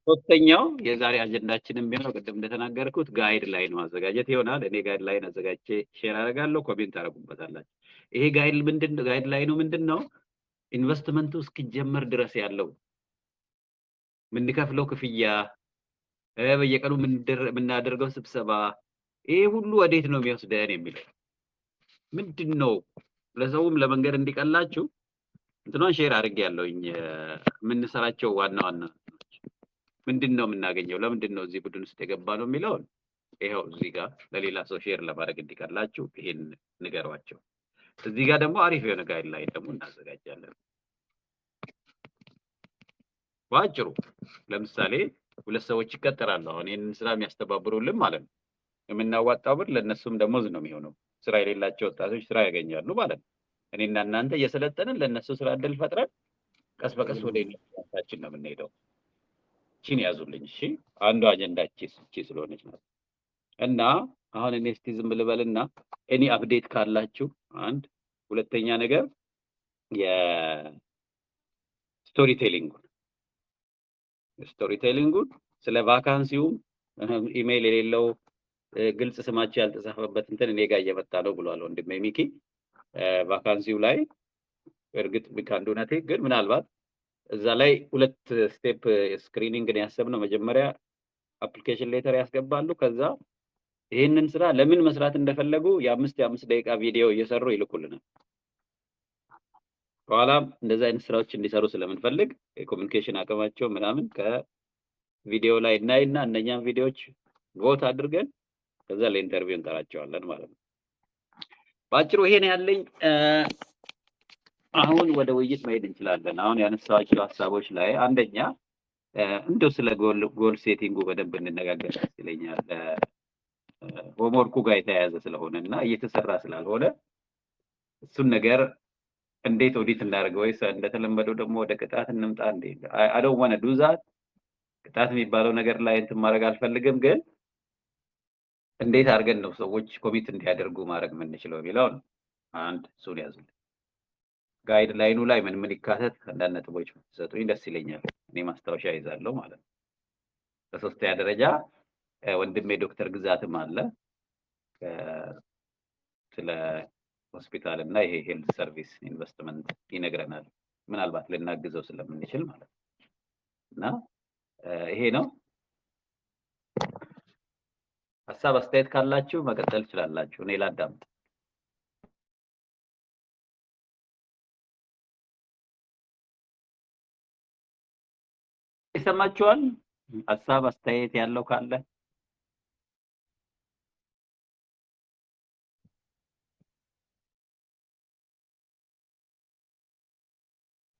ሶስተኛው የዛሬ አጀንዳችንም ቢሆን ቅድም እንደተናገርኩት ጋይድ ላይን ማዘጋጀት ይሆናል። እኔ ጋይድ ላይን አዘጋጅቼ ሼር አደርጋለሁ፣ ኮሜንት አደርጉበታላችሁ። ይሄ ጋይድ ላይኑ ምንድነው? ኢንቨስትመንቱ እስኪጀመር ድረስ ያለው የምንከፍለው ክፍያ፣ በየቀኑ የምናደርገው ስብሰባ፣ ይሄ ሁሉ ወዴት ነው የሚወስደን የሚለው ምንድነው? ለሰውም ለመንገድ እንዲቀላችሁ እንትኗን ሼር አድርጌያለሁኝ። የምንሰራቸው ዋና ዋና ምንድነው የምናገኘው፣ ለምንድነው እዚህ ቡድን ውስጥ የገባ ነው የሚለውን ይሄው እዚህ ጋር ለሌላ ሰው ሼር ለማድረግ እንዲቀላችሁ ይሄን ንገሯቸው። እዚህ ጋር ደግሞ አሪፍ የሆነ ጋይድ ላይን ደግሞ እናዘጋጃለን። ባጭሩ ለምሳሌ ሁለት ሰዎች ይቀጠራሉ። አሁን ይሄንን ስራ የሚያስተባብሩልን ማለት ነው። የምናዋጣው ብር ለነሱም ደሞዝ ነው የሚሆነው። ስራ የሌላቸው ወጣቶች ስራ ያገኛሉ ማለት ነው። እኔና እናንተ እየሰለጠንን ለነሱ ስራ እድል ፈጥረን ቀስ በቀስ ወደ ኢንቨስትመንታችን ነው የምንሄደው። እቺን ያዙልኝ እሺ። አንዱ አጀንዳችን እቺ ስለሆነች ነው። እና አሁን እኔ እስቲ ዝም ልበልና ኤኒ አፕዴት ካላችሁ አንድ ሁለተኛ ነገር የስቶሪ ቴሊንጉን ስለ ቫካንሲው ኢሜይል የሌለው ግልጽ ስማቸው ያልተጻፈበት እንትን እኔ ጋር እየመጣ ነው ብሏል ወንድሜ ሚኪ። ቫካንሲው ላይ እርግጥ ቢካንዱነቴ ግን ምናልባት እዛ ላይ ሁለት ስቴፕ ስክሪኒንግ ነው ያሰብነው። መጀመሪያ አፕሊኬሽን ሌተር ያስገባሉ። ከዛ ይሄንን ስራ ለምን መስራት እንደፈለጉ የአምስት ደቂቃ ቪዲዮ እየሰሩ ይልኩልናል። በኋላ እንደዚህ አይነት ስራዎች እንዲሰሩ ስለምንፈልግ የኮሙኒኬሽን አቅማቸው ምናምን ከቪዲዮ ላይ እናይና እነኛም ቪዲዮዎች ቮት አድርገን ከዛ ለኢንተርቪው እንጠራቸዋለን ማለት ነው። ባጭሩ ይሄን ያለኝ። አሁን ወደ ውይይት መሄድ እንችላለን። አሁን ያነሳኋቸው ሀሳቦች ላይ አንደኛ እንደው ስለ ጎል ሴቲንጉ በደንብ እንነጋገር ይለኛል። ሆምወርኩ ጋር የተያያዘ ስለሆነ እና እየተሰራ ስላልሆነ እሱን ነገር እንዴት ኦዲት እናደርገው ወይስ እንደተለመደው ደግሞ ወደ ቅጣት እንምጣ እንዴ? አይ ዶንት ዋና ዱ ዛት። ቅጣት የሚባለው ነገር ላይ እንትን ማድረግ አልፈልግም፣ ግን እንዴት አድርገን ነው ሰዎች ኮሚት እንዲያደርጉ ማድረግ የምንችለው የሚለው ነው። አንድ እሱን ያዙልኝ። ጋይድ ላይኑ ላይ ምን ምን ይካተት አንዳንድ ነጥቦች ሰጡኝ ደስ ይለኛል። እኔ ማስታወሻ ይዛለሁ ማለት ነው። በሶስተኛ ደረጃ ወንድሜ ዶክተር ግዛትም አለ ስለ ሆስፒታል እና ይሄ ሄልት ሰርቪስ ኢንቨስትመንት ይነግረናል። ምናልባት ልናግዘው ስለምንችል ማለት ነው። እና ይሄ ነው። ሀሳብ አስተያየት ካላችሁ መቀጠል ትችላላችሁ። እኔ ላዳምጥ። ይሰማችኋል? ሀሳብ አስተያየት ያለው ካለ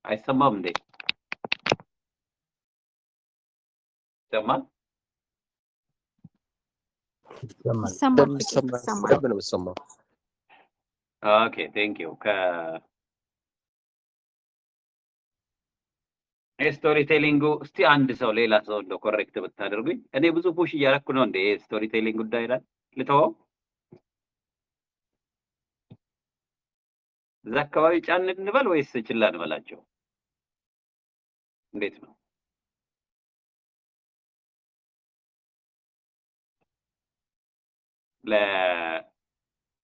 አይሰማም እንዴ? ይሰማል? ይሰማል። ኦኬ ቴንክ ዩ። ስቶሪ ቴሊንጉ እስቲ አንድ ሰው ሌላ ሰው እንደው ኮሬክት ብታደርጉኝ። እኔ ብዙ ፑሽ እያደረኩ ነው እንዴ ስቶሪ ቴሊንግ ጉዳይ ላይ ልተወው? እዛ አካባቢ ጫን እንበል ወይስ ችላ እንበላቸው? እንዴት ነው?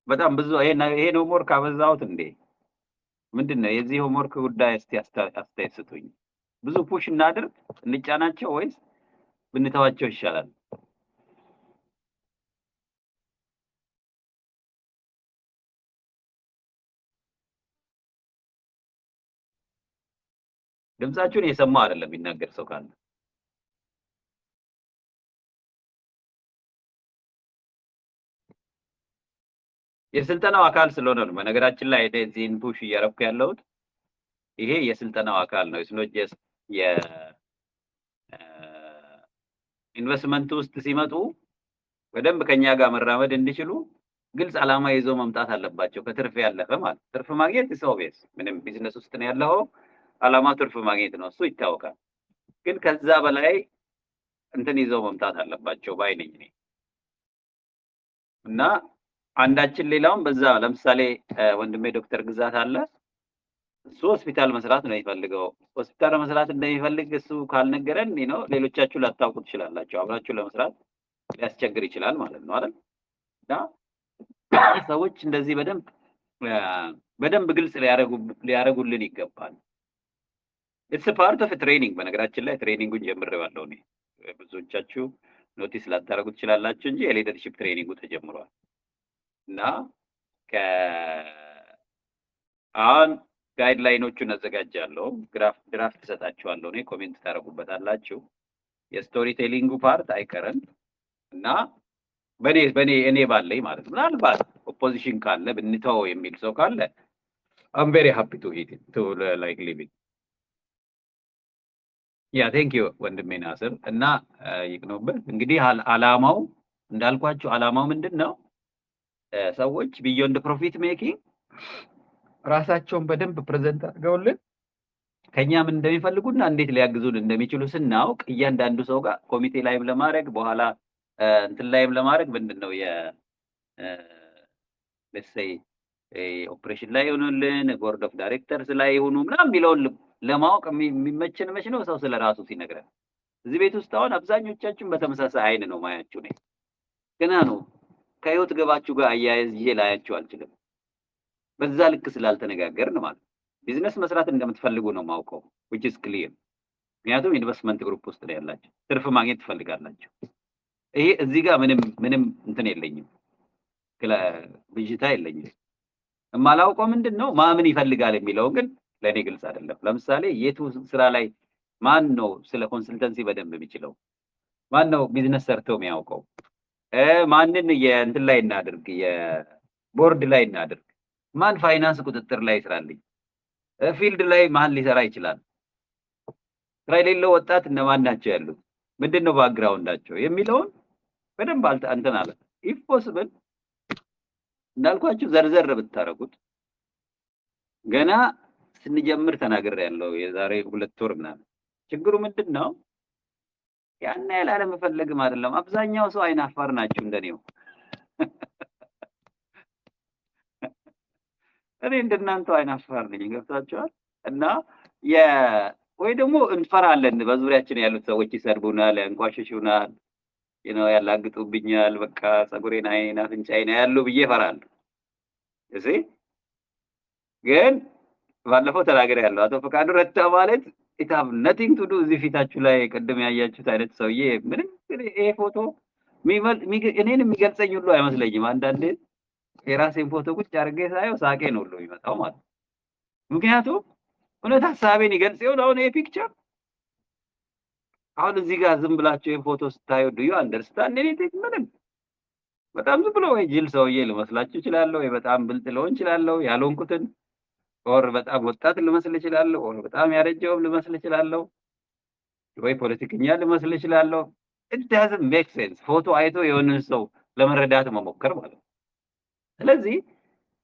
በጣም ብዙ ይሄን ሆምወርክ አበዛሁት እንዴ? ምንድነው የዚህ ሆምወርክ ጉዳይ? እስቲ አስተያየት ስጡኝ። ብዙ ፑሽ እናድርግ እንጫናቸው ወይስ ብንተዋቸው ይሻላል? ድምጻችሁን የሰማ አይደለም የሚናገር ሰው ካለ የስልጠናው አካል ስለሆነ ነው። በነገራችን ላይ እዚህን ፑሽ እያረኩ ያለሁት ይሄ የስልጠናው አካል ነው። ኢትስ ኖት ጀስት ኢንቨስትመንት ውስጥ ሲመጡ በደንብ ከኛ ጋር መራመድ እንዲችሉ ግልጽ ዓላማ ይዘው መምጣት አለባቸው። ከትርፍ ያለፈ ማለት ትርፍ ማግኘት ኦብቪየስ፣ ምንም ቢዝነስ ውስጥ ነው ያለው ዓላማ ትርፍ ማግኘት ነው፣ እሱ ይታወቃል። ግን ከዛ በላይ እንትን ይዘው መምጣት አለባቸው ባይ ነኝ እኔ። እና አንዳችን ሌላውን በዛ ለምሳሌ ወንድሜ ዶክተር ግዛት አለ እሱ ሆስፒታል መስራት ነው የሚፈልገው። ሆስፒታል መስራት እንደሚፈልግ እሱ ካልነገረን ነው ሌሎቻችሁ ላታውቁ ትችላላችሁ። አብራችሁ ለመስራት ሊያስቸግር ይችላል ማለት ነው አይደል? እና ሰዎች እንደዚህ በደንብ ግልጽ ሊያደርጉልን ይገባል። ኢትስ ፓርት ኦፍ ትሬኒንግ። በነገራችን ላይ ትሬኒንጉን ጀምሬዋለሁ እኔ። ብዙዎቻችሁ ኖቲስ ላታደርጉ ትችላላችሁ እንጂ የሊደርሺፕ ትሬኒንጉ ተጀምሯል እና አሁን ጋይድላይኖቹን አዘጋጃለሁ። ድራፍት እሰጣችኋለሁ። እኔ ኮሜንት ታደርጉበታላችሁ። የስቶሪ ቴሊንጉ ፓርት አይቀርም እና እኔ ባለኝ ማለት ነው። ምናልባት ኦፖዚሽን ካለ ብንተው የሚል ሰው ካለ አም ቬሪ ሃፒ ቱ ሂት ቱ ላይክ ሊቭ ኢት። ያ ቴንክ ዩ ወንድሜ ናስር። እና ይቅኖብህ እንግዲህ አላማው እንዳልኳችሁ አላማው ምንድን ነው? ሰዎች ቢዮንድ ፕሮፊት ሜኪንግ ራሳቸውን በደንብ ፕሬዘንት አድርገውልን ከኛ ምን እንደሚፈልጉና እንዴት ሊያግዙን እንደሚችሉ ስናውቅ እያንዳንዱ ሰው ጋር ኮሚቴ ላይም ለማድረግ በኋላ እንትን ላይም ለማድረግ ምንድነው ለሴይ ኦፕሬሽን ላይ ይሆኑልን ቦርድ ኦፍ ዳይሬክተርስ ላይ ይሆኑ ምናምን የሚለውን ለማወቅ የሚመችን መች ነው ሰው ስለራሱ ሲነግረን። እዚህ ቤት ውስጥ አሁን አብዛኞቻችሁን በተመሳሳይ አይን ነው ማያችሁ ነኝ። ገና ነው ከህይወት ገባችሁ ጋር አያይዤ ላያችሁ አልችልም። በዛ ልክ ስላልተነጋገርን ማለት ነው። ቢዝነስ መስራት እንደምትፈልጉ ነው ማውቀው which is clear። ምክንያቱም ኢንቨስትመንት ግሩፕ ውስጥ ነው ያላችሁ፣ ትርፍ ማግኘት ትፈልጋላችሁ። ይሄ እዚህ ጋር ምንም እንትን የለኝም፣ ብዥታ የለኝም። የማላውቀው ምንድን ነው ማምን ይፈልጋል የሚለው ግን ለእኔ ግልጽ አይደለም። ለምሳሌ የቱ ስራ ላይ ማን ነው ስለ ኮንሰልተንሲ በደንብ የሚችለው? ማን ነው ቢዝነስ ሰርተው የሚያውቀው? ማንን የእንትን ላይ እናድርግ፣ የቦርድ ላይ እናድርግ፣ ማን ፋይናንስ ቁጥጥር ላይ ይስራልኝ፣ ፊልድ ላይ ማን ሊሰራ ይችላል፣ ስራ የሌለው ወጣት እነማን ናቸው ያሉት፣ ምንድነው ባክግራውንዳቸው የሚለውን በደንብ እንትን አለ። ኢፍ ፖሲብል እንዳልኳችሁ ዘርዘር ብታረጉት ገና ስንጀምር ተናግሬያለሁ የዛሬ 2 ወር ምናምን። ችግሩ ምንድነው? ያን ያህል አለመፈለግም አይደለም። አብዛኛው ሰው አይናፋር ናችሁ እንደኔው። እኔ እንደናንተው አይናፋር ነኝ፣ ገብታችኋል? እና ወይ ደግሞ እንፈራለን። በዙሪያችን ያሉት ሰዎች ይሰርቡናል፣ ያንቋሽሹናል፣ ያላግጡብኛል፣ በቃ ፀጉሬን፣ አይኔን፣ አፍንጫዬን ያሉ ብዬ እፈራለሁ። እዚህ ግን ባለፈው ተናግሬያለሁ። አቶ ፈቃዱ ረታ ማለት ኢታብ ነቲንግ ቱ ዱ እዚህ ፊታችሁ ላይ ቅድም ያያችሁት አይነት ሰውዬ ምንም ይሄ ፎቶ እኔን የሚገልጸኝ ሁሉ አይመስለኝም። አንዳንዴ የራሴን ፎቶ ቁጭ አድርጌ ሳየው ሳቄ ነው ሁሉ የሚመጣው ማለት ነው። ምክንያቱም እውነት ሀሳቤን ይገልጽ ይሆን? አሁን ይሄ ፒክቸር አሁን እዚህ ጋር ዝም ብላችሁ ይሄን ፎቶ ስታዩ ዱ ዩ አንደርስታንድ ኤኒቲንግ? ምንም። በጣም ዝም ብሎ ወይ ጅል ሰውዬ ልመስላችሁ እችላለሁ፣ ወይ በጣም ብልጥ ልሆን እችላለሁ ያልሆንኩትን፣ ኦር በጣም ወጣት ልመስል እችላለሁ፣ ኦር በጣም ያረጀው ልመስል እችላለሁ፣ ወይ ፖለቲከኛ ልመስል እችላለሁ። it doesn't make sense። ፎቶ አይቶ የሆነን ሰው ለመረዳት መሞከር ማለት ነው። ስለዚህ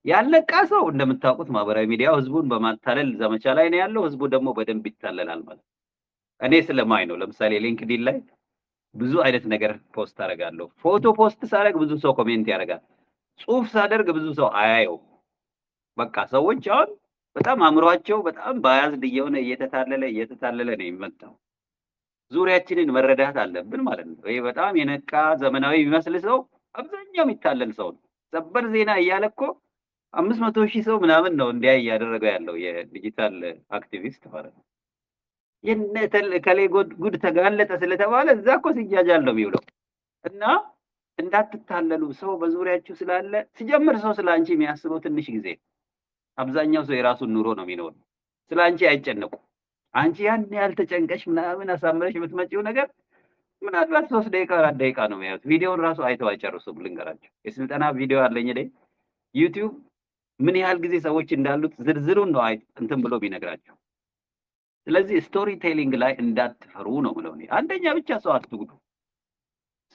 ያለቃ ሰው እንደምታውቁት ማህበራዊ ሚዲያው ህዝቡን በማታለል ዘመቻ ላይ ነው ያለው። ህዝቡ ደግሞ በደንብ ይታለላል ማለት ነው። እኔ ስለማይ ነው። ለምሳሌ ሊንክዲን ላይ ብዙ አይነት ነገር ፖስት አደርጋለሁ። ፎቶ ፖስት ሳደርግ ብዙ ሰው ኮሜንት ያደርጋል። ጽሁፍ ሳደርግ ብዙ ሰው አያየው። በቃ ሰዎች አሁን በጣም አእምሯቸው በጣም ባያዝድ እየሆነ እየተታለለ ነው የሚመጣው። ዙሪያችንን መረዳት አለብን ማለት ነው። ይሄ በጣም የነቃ ዘመናዊ የሚመስል ሰው አብዛኛው የሚታለል ሰው ነው። ሰበር ዜና እያለ እኮ 500,000 ሰው ምናምን ነው እንዲያይ እያደረገው ያለው የዲጂታል አክቲቪስት ማለት ነው። ከሌ ጉድ ተጋለጠ ስለተባለ እዛ እኮ ሲጃጃል ነው የሚውለው። እና እንዳትታለሉ። ሰው በዙሪያችሁ ስላለ ሲጀምር ሰው ስላንቺ የሚያስበው ትንሽ ጊዜ፣ አብዛኛው ሰው የራሱን ኑሮ ነው የሚኖር። ስላንቺ አይጨነቁ። አንቺ ያን ያህል ተጨንቀሽ ምናምን አሳምረሽ የምትመጪው ነገር ምናልባት 3 ደቂቃ 4 ደቂቃ ነው የሚያዩት። ቪዲዮውን ራሱ አይተው አይጨርሱም። ልንገራቸው፣ የስልጠና ቪዲዮ አለኝ እኔ ዩቲዩብ ምን ያህል ጊዜ ሰዎች እንዳሉት ዝርዝሩን ነው እንትን ብሎ ቢነግራቸው። ስለዚህ ስቶሪ ቴሊንግ ላይ እንዳትፈሩ ነው የምለው እኔ። አንደኛ ብቻ ሰው አትጉዱ።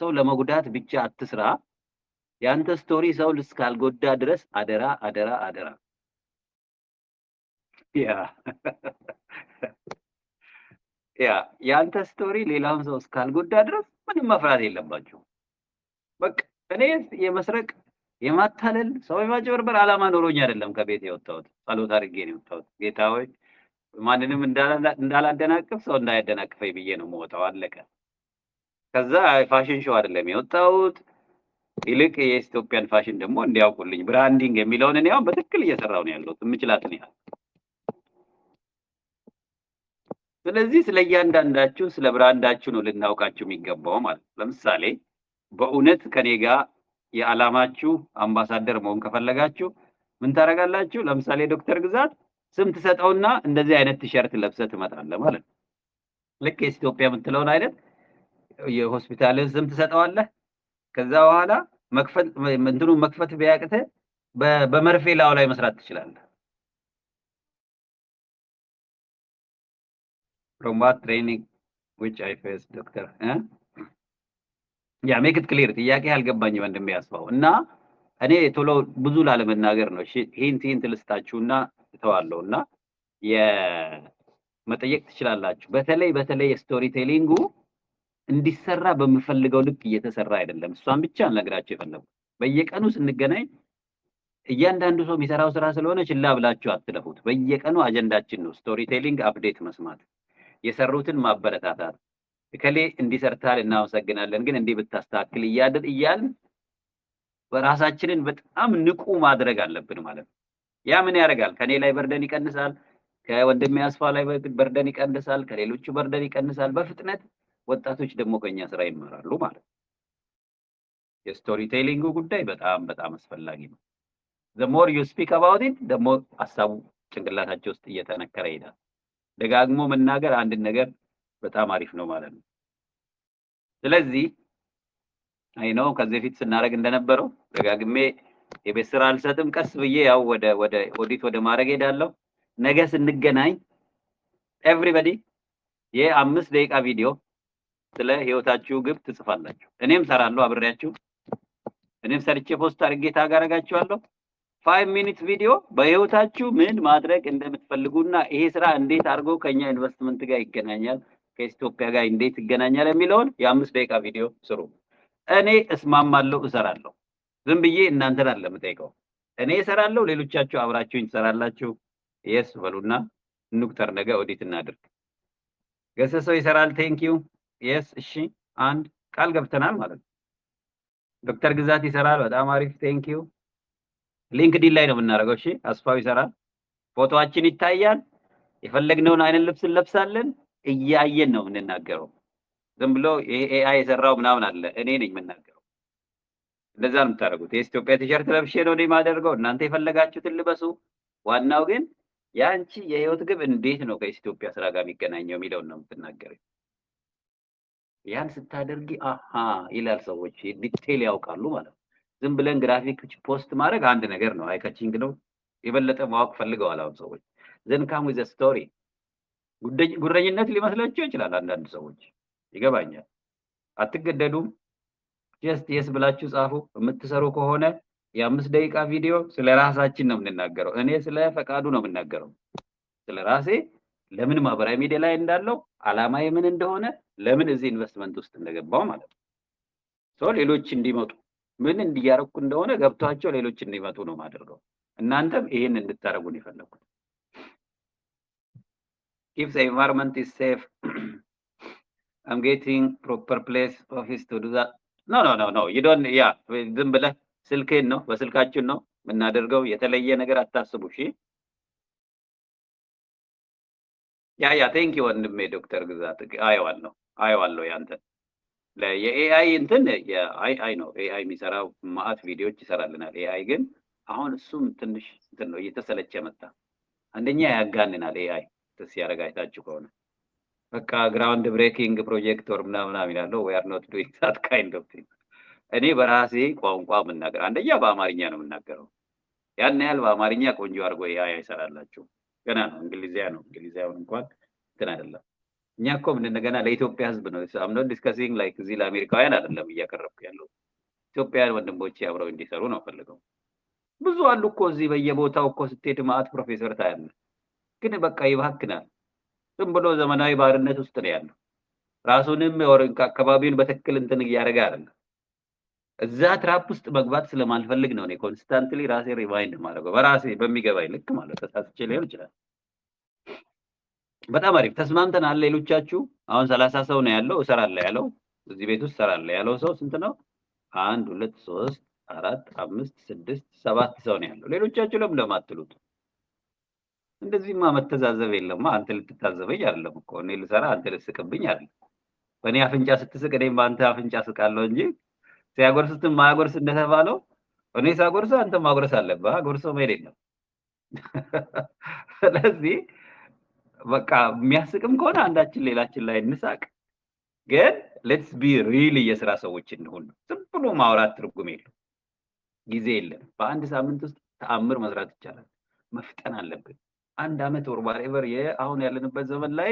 ሰው ለመጉዳት ብቻ አትስራ። ያንተ ስቶሪ ሰው እስካልጎዳ ድረስ አደራ አደራ አደራ። ያንተ ስቶሪ ሌላውን ሰው እስካልጎዳ ድረስ ምንም መፍራት የለባችሁ። በቃ እኔ የመስረቅ የማታለል ሰው የማጭበርበር ዓላማ ኖሮኝ አይደለም ከቤት የወጣሁት። ጸሎት አድርጌ ነው የወጣሁት። ጌታ ሆይ ማንንም እንዳላደናቅፍ ሰው እንዳያደናቅፈኝ ብዬ ነው የምወጣው። አለቀ። ከዛ ፋሽን ሾው አይደለም የወጣሁት። ይልቅ የኢትዮጵያን ፋሽን ደግሞ እንዲያውቁልኝ ብራንዲንግ የሚለውን እኔ አሁን በትክክል እየሰራው ነው ያለሁት የምችላትን ያህል። ስለዚህ ስለ እያንዳንዳችሁ ስለ ብራንዳችሁ ነው ልናውቃችሁ የሚገባው ማለት ነው። ለምሳሌ በእውነት ከኔ ጋር የዓላማችሁ አምባሳደር መሆን ከፈለጋችሁ ምን ታደርጋላችሁ? ለምሳሌ ዶክተር ግዛት ስም ትሰጠውና እንደዚህ አይነት ቲሸርት ለብሰህ ትመጣለህ ማለት ነው። ልክ የኢትዮጵያ የምትለውን አይነት የሆስፒታልን ስም ትሰጠዋለህ። ከዛ በኋላ መክፈት ቢያቅትህ በመርፌ ላው ላይ መስራት ትችላለህ። from what training which I faced doctor ያ ሜክ ኢት ክሊር ጥያቄ አልገባኝ ወንድሜ ያስፋው እና እኔ ቶሎ ብዙ ላለመናገር ነው። እሺ ሂንት ልስጣችሁና እተዋለሁና የመጠየቅ ትችላላችሁ። በተለይ ስቶሪ ቴሊንጉ እንዲሰራ በምፈልገው ልክ እየተሰራ አይደለም። እሷን ብቻ አልነግራችሁ የፈለኩት በየቀኑ ስንገናኝ እያንዳንዱ ሰው የሚሰራው ስራ ስለሆነ ችላ ብላችሁ አትለፉት። በየቀኑ አጀንዳችን ነው ስቶሪ ቴሊንግ አፕዴት መስማት፣ የሰሩትን ማበረታታት። እከሌ እንዲሰርታል እናመሰግናለን፣ ግን እንዲህ ብታስተካክል እያልን በራሳችንን በጣም ንቁ ማድረግ አለብን ማለት ነው። ያ ምን ያደርጋል? ከኔ ላይ በርደን ይቀንሳል፣ ከወንድሜ አስፋ ላይ በርደን ይቀንሳል፣ ከሌሎቹ በርደን ይቀንሳል። በፍጥነት ወጣቶች ደግሞ ከኛ ስራ ይማራሉ ማለት ነው። የስቶሪ ቴሊንጉ ጉዳይ በጣም አስፈላጊ ነው። the more you speak about it the more ሐሳቡ ጭንቅላታቸው ውስጥ እየተነከረ ይሄዳል። ደጋግሞ መናገር አንድ ነገር በጣም አሪፍ ነው ማለት ነው። ስለዚህ አይ ነው ከዚህ በፊት ስናደርግ እንደነበረው ደጋግሜ የቤት ስራ አልሰጥም። ቀስ ብዬ ያው ወደ ኦዲት ወደ ማድረግ ሄዳለሁ። ነገ ስንገናኝ ኤቭሪባዲ የ5 ደቂቃ ቪዲዮ ስለ ህይወታችሁ ግብ ትጽፋላችሁ። እኔም ሰራለሁ አብሬያችሁ። እኔም ሰርቼ ፖስት አድርጌ ታጋረጋችኋለሁ። 5 ሚኒት ቪዲዮ በህይወታችሁ ምን ማድረግ እንደምትፈልጉና ይሄ ስራ እንዴት አድርጎ ከኛ ኢንቨስትመንት ጋር ይገናኛል፣ ከኢትዮጵያ ጋር እንዴት ይገናኛል የሚለውን የ5 ደቂቃ ቪዲዮ ስሩ። እኔ እስማማለሁ፣ እሰራለሁ። ዝም ብዬ እናንተን አይደለም የምጠይቀው። እኔ እሰራለሁ፣ ሌሎቻችሁ አብራችሁኝ ትሰራላችሁ። የስ በሉና እንቁጠር፣ ነገ ኦዲት እናድርግ። ገሰሰው ይሰራል። ቴንክ ዩ የስ እሺ፣ አንድ ቃል ገብተናል ማለት ነው። ዶክተር ግዛት ይሰራል። በጣም አሪፍ ቴንክ ዩ። ሊንክዲን ላይ ነው የምናደርገው። እሺ አስፋው ይሰራል። ፎቶአችን ይታያል። የፈለግነውን አይነት ልብስ እንለብሳለን። እያየን ነው የምንናገረው። ዝም ብሎ ኤአይ የሰራው ምናምን አለ፣ እኔ ነኝ የምናገረው። እንደዛ ነው የምታደርጉት። የኢትዮጵያ ቲሸርት ለብሼ ነው እኔ የማደርገው። እናንተ የፈለጋችሁትን ልበሱ። ዋናው ግን ያንቺ የህይወት ግብ እንዴት ነው ከኢትዮጵያ ስራ ጋር የሚገናኘው የሚለውን ነው የምትናገረው። ያን ስታደርጊ አሃ ይላል፣ ሰዎች ዲቴል ያውቃሉ ማለት ነው። ዝም ብለን ግራፊክ ፖስት ማድረግ አንድ ነገር ነው፣ አይካቺንግ ነው። የበለጠ ማወቅ ፈልገዋል አሁን ሰዎች። ዘን ካም ዊዝ ስቶሪ። ጉረኝነት ሊመስላችሁ ይችላል አንዳንድ ሰዎች፣ ይገባኛል። አትገደዱም። ጀስት የስ ብላችሁ ጻፉ። የምትሰሩ ከሆነ የ5 ደቂቃ ቪዲዮ ስለ ራሳችን ነው የምንናገረው። እኔ ስለ ፈቃዱ ነው የምናገረው፣ ስለ ራሴ ለምን ማህበራዊ ሚዲያ ላይ እንዳለው ዓላማዬ ምን እንደሆነ ለምን እዚህ ኢንቨስትመንት ውስጥ እንደገባው ማለት ነው። ሌሎች እንዲመጡ ምን እንዲያረኩ እንደሆነ ገብቷቸው ሌሎች እንዲመጡ ነው ማድረገው። እናንተም ይሄን እንድታረጉ ነው የፈለኩት። if the environment is safe I'm getting proper place office to do that no you don't ዝም ብለህ ስልክህን ነው በስልካችን ነው የምናደርገው። የተለየ ነገር አታስቡ። እሺ ያ ቴንክ ዩ ወንድሜ ዶክተር ግዛት። አየዋለሁ ያንተ ለኤአይ እንትን የአይ ነው ኤአይ የሚሰራው ማአት ቪዲዮዎች ይሰራልናል። ኤአይ ግን አሁን እሱም ትንሽ እንትን ነው እየተሰለቸ መጣ። አንደኛ ያጋንናል ኤአይ ሲያደርግ አይታችሁ ከሆነ በቃ ግራውንድ ብሬኪንግ ፕሮጀክት ወር ምናምን ይላል። we are not doing that kind of thing። እኔ በራሴ ቋንቋ የምናገር አንደኛ በአማርኛ ነው የምናገረው። ያን ያህል በአማርኛ ቆንጆ አድርጎ ኤአይ አይሰራላችሁ። ገና ነው እንግሊዝኛውን እንኳን እንትን አይደለም። እኛ እኮ እንደገና ለኢትዮጵያ ህዝብ ነው I'm not discussing like እዚህ ለአሜሪካውያን አይደለም እያቀረብኩ ያለው። ኢትዮጵያውያን ወንድሞቼ አብረው እንዲሰሩ ነው ፈልገው። ብዙ አሉ እኮ እዚህ በየቦታው እኮ ስትሄድ ማአት ፕሮፌሰር ታያለ፣ ግን በቃ ይባክናል። ዝም ብሎ ዘመናዊ ባርነት ውስጥ ነው ያለው። ራሱንም አካባቢውን በትክክል እንትን እያደረገ አይደለም። እዛ ትራፕ ውስጥ መግባት ስለማልፈልግ ነው እኔ ኮንስታንትሊ ራሴ ሪማይንድ ማድረገው በራሴ በሚገባኝ ልክ ማለት ተሳስቼ ሊሆን ይችላል። በጣም አሪፍ ተስማምተናል። ሌሎቻችሁ አሁን 30 ሰው ነው ያለው እሰራለሁ ያለው እዚህ ቤት ውስጥ እሰራለሁ ያለው ሰው ስንት ነው? 1 2 3 4 5 6 7 ሰው ነው ያለው። ሌሎቻችሁ ለምን ለማትሉት? እንደዚህማ መተዛዘብ የለማ። አንተ ልትታዘበኝ አይደለም እኮ እኔ ልሰራ አንተ ልትስቅብኝ አይደለም። በእኔ አፍንጫ ስትስቅ እኔም በአንተ አፍንጫ ስቃለሁ እንጂ ሲያጎርስም ማያጎርስ እንደተባለው እኔ ሳጎርስ አንተ ማጎርስ አለብህ። ጎርሶ መሄድ የለም። ስለዚህ በቃ የሚያስቅም ከሆነ አንዳችን ሌላችን ላይ እንሳቅ። ግን ሌትስ ቢ ሪሊ የስራ ሰዎች እንሁን። ዝም ብሎ ማውራት ትርጉም የለው። ጊዜ የለም። በአንድ ሳምንት ውስጥ ተአምር መስራት ይቻላል። መፍጠን አለብን። 1 አመት ወር whatever አሁን ያለንበት ዘመን ላይ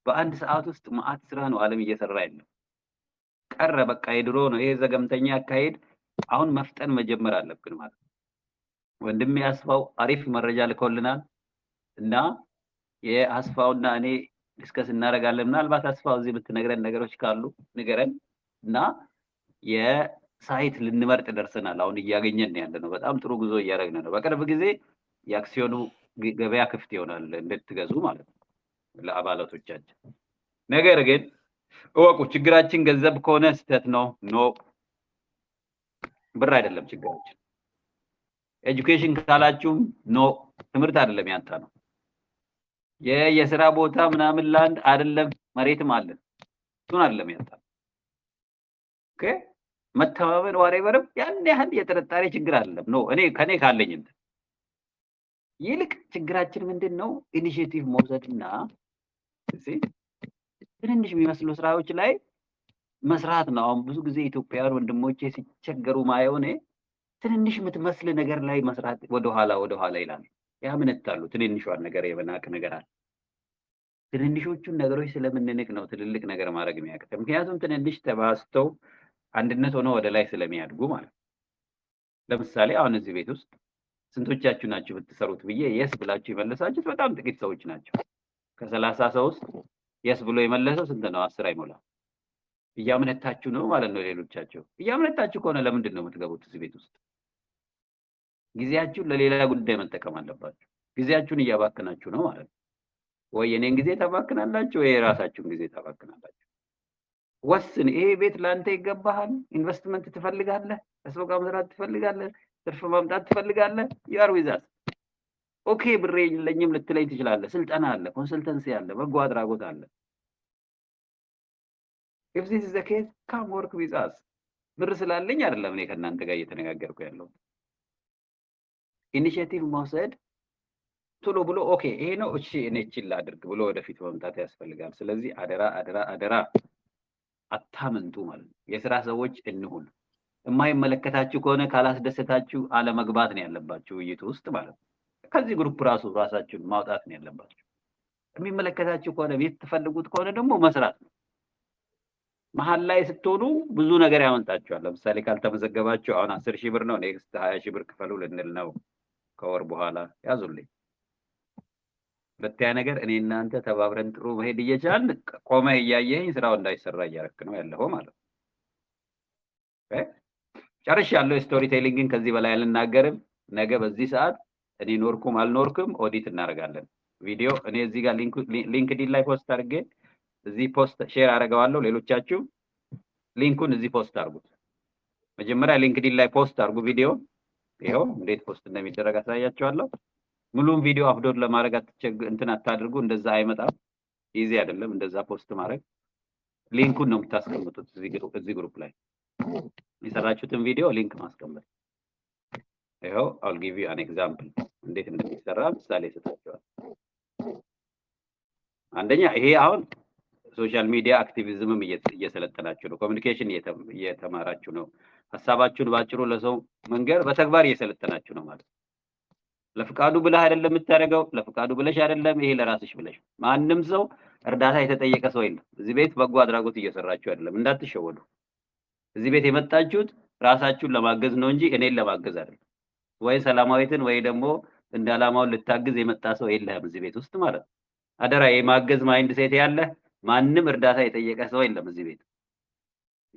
በአንድ ሰዓት ውስጥ ማአት ስራ ነው ዓለም እየሰራ ያለው። ቀረ በቃ የድሮ ነው ይሄ ዘገምተኛ አካሄድ። አሁን መፍጠን መጀመር አለብን ማለት ነው። ወንድሜ አስፋው አሪፍ መረጃ ልኮልናል እና የአስፋውና እኔ ዲስከስ እናደርጋለን። ምናልባት አስፋው እዚህ የምትነግረን ነገሮች ካሉ ንገረን እና የሳይት ልንመርጥ ደርሰናል። አሁን እያገኘን ያለነው በጣም ጥሩ ጉዞ እያደረግን ነው። በቅርብ ጊዜ የአክሲዮኑ ገበያ ክፍት ይሆናል እንድትገዙ ማለት ነው ለአባላቶቻችን። ነገር ግን እወቁ፣ ችግራችን ገንዘብ ከሆነ ስህተት ነው። ኖ ብር አይደለም ችግራችን። ኤጁኬሽን ካላችሁም ኖ ትምህርት አይደለም ያንተ ነው። የስራ ቦታ ምናምን ላንድ አይደለም መሬትም አለን እሱን አይደለም ያንተ። ኦኬ መተማመን ዋሬቨርም ያን ያህል የጥርጣሬ ችግር አይደለም። ኖ እኔ ከኔ ካለኝ እንትን ይልቅ ችግራችን ምንድነው? ኢኒሺዬቲቭ መውሰድና ትንንሽ የሚመስሉ ስራዎች ላይ መስራት ነው። አሁን ብዙ ጊዜ ኢትዮጵያውያን ወንድሞቼ ሲቸገሩ ማየው እኔ ትንንሽ የምትመስል ነገር ላይ መስራት ወደኋላ ይላል። ያምንታሉ። ትንንሿን ነገር የመናቅ ነገር አለ። ትንንሾቹን ነገሮች ስለምንንቅ ነው ትልልቅ ነገር ማድረግ የሚያቅተው። ምክንያቱም ትንንሽ ተባስተው አንድነት ሆኖ ወደ ላይ ስለሚያድጉ ማለት ነው። ለምሳሌ አሁን እዚህ ቤት ውስጥ ስንቶቻችሁ ናችሁ ብትሰሩት ብዬ የስ ብላችሁ የመለሳችሁት በጣም ጥቂት ሰዎች ናቸው። ከ30 ሰው ውስጥ የስ ብሎ የመለሰው ስንት ነው? 10 አይሞላም። እያመነታችሁ ነው ማለት ነው። ሌሎቻችሁ እያመነታችሁ ከሆነ ለምንድን ነው የምትገቡት እዚህ ቤት ውስጥ? ጊዜያችሁን ለሌላ ጉዳይ መጠቀም አለባችሁ። ጊዜያችሁን እያባከናችሁ ነው ማለት ነው። ወይ የኔን ጊዜ ታባክናላችሁ ወይ የራሳችሁን ጊዜ ታባክናላችሁ። ወስን። ይሄ ቤት ላንተ ይገባሃል። ኢንቨስትመንት ትፈልጋለህ፣ ከሰው ጋር መስራት ትፈልጋለህ፣ ትርፍ ማምጣት ትፈልጋለህ። ዩአር ዊዛት ኦኬ። ብሬ የለኝም ልትለኝ ትችላለህ። ስልጠና አለ፣ ኮንሰልተንሲ አለ፣ በጎ አድራጎት አለ። if this is the case come work with us። ብር ስላለኝ አይደለም እኔ ከእናንተ ጋር እየተነጋገርኩ ያለው። ኢኒሺዬቲቭ መውሰድ ቶሎ ብሎ ኦኬ ይሄ ነው እሺ እኔ እችል አድርግ ብሎ ወደፊት መምጣት ያስፈልጋል። ስለዚህ አደራ አታመንቱ ማለት ነው። የስራ ሰዎች እንሁን። የማይመለከታችሁ ከሆነ ካላስደሰታችሁ አለመግባት ነው ያለባችሁ ውይይቱ ውስጥ ማለት ነው። ከዚህ ግሩፕ ራሳችሁን ማውጣት ነው ያለባችሁ። የሚመለከታችሁ ከሆነ ቤት ትፈልጉት ከሆነ ደግሞ መስራት ነው። መሀል ላይ ስትሆኑ ብዙ ነገር ያመጣችኋል። ለምሳሌ ካልተመዘገባችሁ አሁን 10,000 ብር ነው ኔክስት 20,000 ብር ክፈሉ ልንል ነው ከወር በኋላ ያዙልኝ። ሁለተኛ ነገር እኔ እናንተ ተባብረን ጥሩ መሄድ እየቻልን ቆመህ እያየኸኝ ስራው እንዳይሰራ እያደረክ ነው ያለው ማለት ነው። ጨርሻለሁ። ስቶሪ ቴሊንግን ከዚህ በላይ አልናገርም። ነገ በዚህ ሰዓት እኔ ኖርኩም አልኖርኩም ኦዲት እናደርጋለን። ቪዲዮ እኔ እዚህ ጋር ሊንክዲን ላይ ፖስት አድርጌ እዚህ ፖስት ሼር አደርገዋለሁ። ሌሎቻችሁ ሊንኩን እዚህ ፖስት አድርጉት። መጀመሪያ ሊንክዲን ላይ ፖስት አድርጉ ቪዲዮ። ይሄው እንዴት ፖስት እንደሚደረግ አሳያችኋለሁ። ሙሉውን ቪዲዮ አፕሎድ ለማድረግ እንትን አታድርጉ። እንደዛ አይመጣም። ኢዚ አይደለም እንደዛ ፖስት ማድረግ። ሊንኩን ነው የምታስቀምጡት እዚህ ግሩፕ ላይ የሰራችሁትን ቪዲዮ ሊንክ ማስቀመጥ። ይሄው I'll give you an example እንዴት እንደሚሰራ ምሳሌ ሰጣችኋለሁ። አንደኛ ይሄ አሁን ሶሻል ሚዲያ አክቲቪዝምም እየሰለጠናችሁ ነው። ኮሚኒኬሽን እየተማራችሁ ነው። ሐሳባችሁን ባጭሩ ለሰው መንገር በተግባር እየሰለጠናችሁ ነው ማለት ነው። ለፍቃዱ ብለህ አይደለም የምታደርገው፣ ለፍቃዱ ብለሽ አይደለም፣ ይሄ ለራስሽ ብለሽ። ማንም ሰው እርዳታ የተጠየቀ ሰው የለም። እዚህ ቤት በጎ አድራጎት እየሰራችሁ አይደለም፣ እንዳትሸወዱ። እዚህ ቤት የመጣችሁት ራሳችሁን ለማገዝ ነው እንጂ እኔን ለማገዝ አይደለም። ወይ ሰላማዊትን ወይ ደግሞ እንደ ዓላማውን ልታግዝ የመጣ ሰው የለህም እዚህ ቤት ውስጥ ማለት ነው። አደራ የማገዝ ማይንድ ሴት ያለ ማንም እርዳታ የጠየቀ ሰው የለም እዚህ ቤት።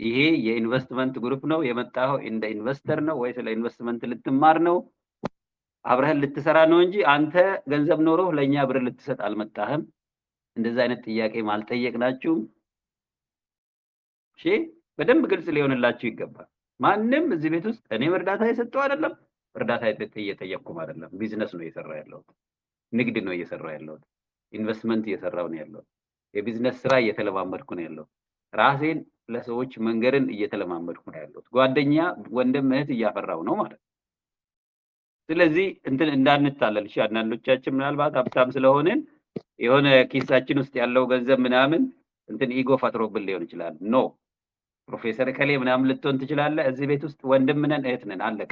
ይሄ የኢንቨስትመንት ግሩፕ ነው የመጣው እንደ ኢንቨስተር ነው ወይ ስለ ኢንቨስትመንት ልትማር ነው አብረህን ልትሰራ ነው እንጂ አንተ ገንዘብ ኖሮ ለኛ ብር ልትሰጥ አልመጣህም። እንደዛ አይነት ጥያቄ ማልጠየቅናችሁም። እሺ በደንብ ግልጽ ሊሆንላችሁ ይገባል። ማንም እዚህ ቤት ውስጥ እኔ እርዳታ የሰጠው አይደለም፣ እርዳታ እየጠየቅኩም አይደለም። ቢዝነስ ነው እየሰራ ያለው፣ ንግድ ነው እየሰራ ያለው፣ ኢንቨስትመንት እየሰራው ነው ያለው፣ የቢዝነስ ስራ እየተለማመድኩ ነው ያለው፣ ራሴን ለሰዎች መንገርን እየተለማመድኩ ነው ያለው፣ ጓደኛ ወንድም እህት እያፈራው ነው ማለት ነው። ስለዚህ እንትን እንዳንታለል እሺ። አንዳንዶቻችን ምናልባት ሀብታም ስለሆንን የሆነ ኪሳችን ውስጥ ያለው ገንዘብ ምናምን እንትን ኢጎ ፈጥሮብን ሊሆን ይችላል። ኖ ፕሮፌሰር ከሌ ምናምን ልትሆን ትችላለህ። እዚህ ቤት ውስጥ ወንድም ነን እህት ነን፣ አለቀ።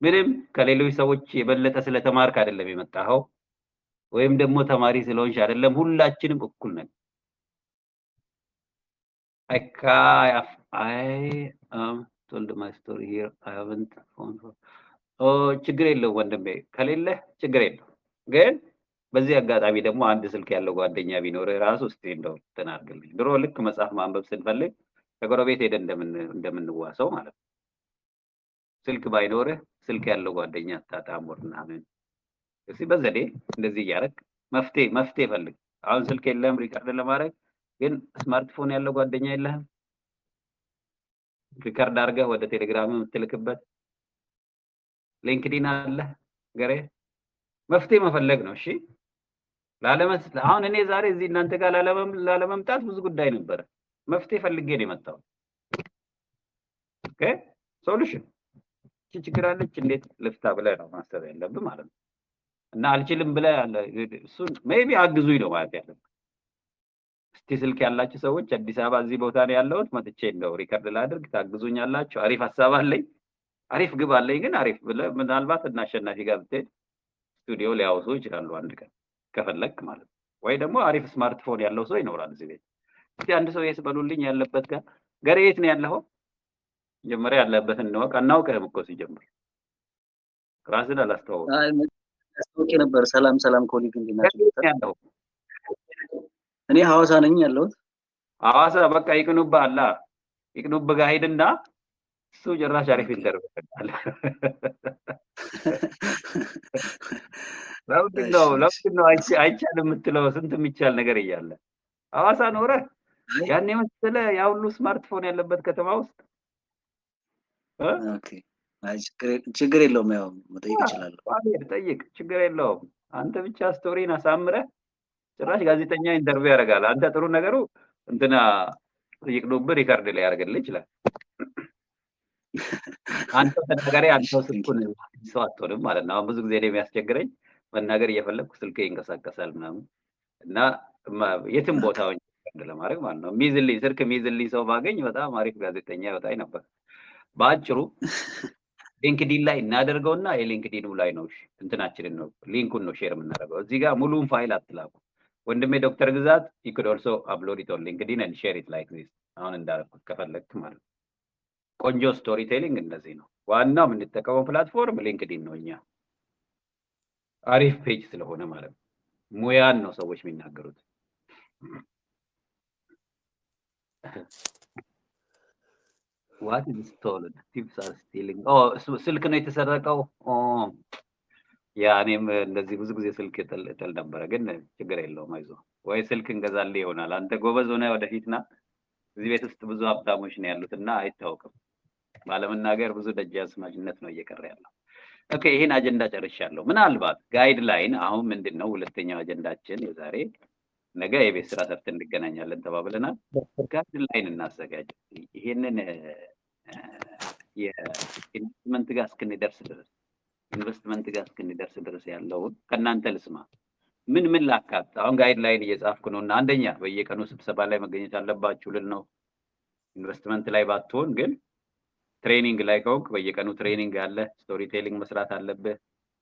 ምንም ከሌሎች ሰዎች የበለጠ ስለተማርክ አይደለም የመጣኸው፣ ወይም ደግሞ ተማሪ ስለሆንሽ አይደለም። ሁላችንም እኩል ነን። told my story here. I haven't found her. ችግር የለውም ወንድሜ፣ ከሌለ ችግር የለውም። ግን በዚህ አጋጣሚ ደግሞ አንድ ስልክ ያለው ጓደኛ ቢኖር ራሱ እስቲ እንደው ተናርገልኝ። ድሮ ልክ መጽሐፍ ማንበብ ስንፈልግ ከጎረቤት ሄደን እንደምንዋሰው ማለት ነው። ስልክ ባይኖርህ ስልክ ያለው ጓደኛ አታጣም ምናምን። እስቲ በዘዴ እንደዚህ እያደረግ መፍትሄ ፈልግ። አሁን ስልክ የለም ሪካርድ ለማድረግ፣ ግን ስማርትፎን ያለው ጓደኛ የለህም ሪካርድ አድርገህ ወደ ቴሌግራም የምትልክበት ሊንክዲን አለ ገሬ። መፍትሄ መፈለግ ነው። እሺ አሁን እኔ ዛሬ እዚህ እናንተ ጋር ላለመምጣት ብዙ ጉዳይ ነበር። መፍትሄ ፈልጌ ነው የመጣው። ኦኬ ሶሉሽን ችግር አለች እንዴት ልፍታ ብለህ ነው ማሰብ ያለብህ ማለት ነው። እና አልችልም ብለህ እሱን ሜቢ አግዙኝ ነው ማለት ያለብህ። እስቲ ስልክ ያላችሁ ሰዎች አዲስ አበባ እዚህ ቦታ ነው ያለሁት፣ መጥቼ እንደው ሪከርድ ላድርግ ታግዙኛላችሁ? አሪፍ ሀሳብ አለኝ፣ አሪፍ ግብ አለኝ። ግን አሪፍ ብለህ ምናልባት እና አሸናፊ ጋር ብትሄድ ስቱዲዮ ሊያወሱ ይችላሉ አንድ ቀን ከፈለክ ማለት ነው። ወይ ደግሞ አሪፍ ስማርትፎን ያለው ሰው ይኖራል እዚህ ቤት። እስቲ አንድ ሰው የስበሉልኝ ያለበት ጋር ገሬ የት ነው ያለው? ጀመረ ያለበትን ነው አናውቅህም እኮ ሲጀምር ራስን አላስተዋወቅም። አስተዋወቅ ነበር። ሰላም ኮሊግ እንዲናቸው እኔ ሐዋሳ ነኝ ያለሁት። ሐዋሳ በቃ ይቅኑብህ አላ ይቅኑብህ ጋር ሄድና እሱ ጭራሽ አሪፍ ይደርብሃል። ለምንድን ነው አይቻልም የምትለው? ስንት የሚቻል ነገር እያለ ሐዋሳ ኖረህ ያን የመሰለ ያ ሁሉ ስማርትፎን ያለበት ከተማ ውስጥ ኦኬ ችግር የለውም። ያው መጠየቅ እችላለሁ። ጠይቅ፣ ችግር የለውም። አንተ ብቻ ስቶሪን አሳምረህ ጭራሽ ጋዜጠኛ ኢንተርቪው ያደርጋል። አንተ ጥሩ ነገሩ እንትና ይቅኑብህ ሪካርድ ላይ ያደርግልህ ይችላል። አንተ ተናጋሪ አንተ ስልኩን ሰው አትሆንም ማለት ነው። ብዙ ጊዜ የሚያስቸግረኝ መናገር እየፈለግኩ ስልኬ ይንቀሳቀሳል ምናምን እና የትም ቦታ ሆኜ ለማድረግ ማለት ነው። ሚዝልኝ ሰው ባገኝ በጣም አሪፍ ጋዜጠኛ ይወጣኝ ነበር። በአጭሩ ሊንክዲን ላይ እናደርገውና የሊንክዲኑ ላይ ነው እንትናችንን ነው ሊንኩን ነው ሼር የምናደርገው። እዚህ ጋር ሙሉውን ፋይል አትላኩ። ወንድሜ ዶክተር ግዛት you could also upload it on LinkedIn and share it like this። አሁን እንዳልኩት ከፈለክ ማለት ነው። ቆንጆ ስቶሪ ቴሊንግ እንደዚህ ነው። ዋናው የምንጠቀመው ፕላትፎርም ሊንክዲን ነው። እኛ አሪፍ ፔጅ ስለሆነ ማለት ነው። ሙያን ነው ሰዎች የሚናገሩት። what is stolen? Tips are stealing. ስልክ ነው የተሰረቀው። ያ እኔም እንደዚህ ብዙ ጊዜ ስልክ እጥል ነበረ፣ ግን ችግር የለውም አይዞህ። ወይ ስልክ እንገዛልህ ይሆናል። አንተ ጎበዝ ሆነ ወደፊትና እዚህ ቤት ውስጥ ብዙ ሀብታሞች ነው ያሉትና አይታወቅም። ባለመናገር ብዙ ደጃዝማችነት ነው እየቀረ ያለው። ኦኬ ይሄን አጀንዳ ጨርሻለሁ። ምናልባት ጋይድላይን አሁን ምንድነው ሁለተኛው አጀንዳችን የዛሬ ነገ የቤት ስራ ሰርተን እንገናኛለን ተባብለናል። ጋይድላይን እናዘጋጅ። ይሄንን የኢንቨስትመንት ጋር እስክንደርስ ድረስ ያለውን ከእናንተ ልስማ። ምን ላካት? አሁን ጋይድላይን እየጻፍኩ ነው እና አንደኛ በየቀኑ ስብሰባ ላይ መገኘት አለባችሁ ልል ነው። ኢንቨስትመንት ላይ ባትሆን ግን ትሬኒንግ ላይ ከሆንክ በየቀኑ ትሬኒንግ አለ። ስቶሪ ቴሊንግ መስራት አለብህ፣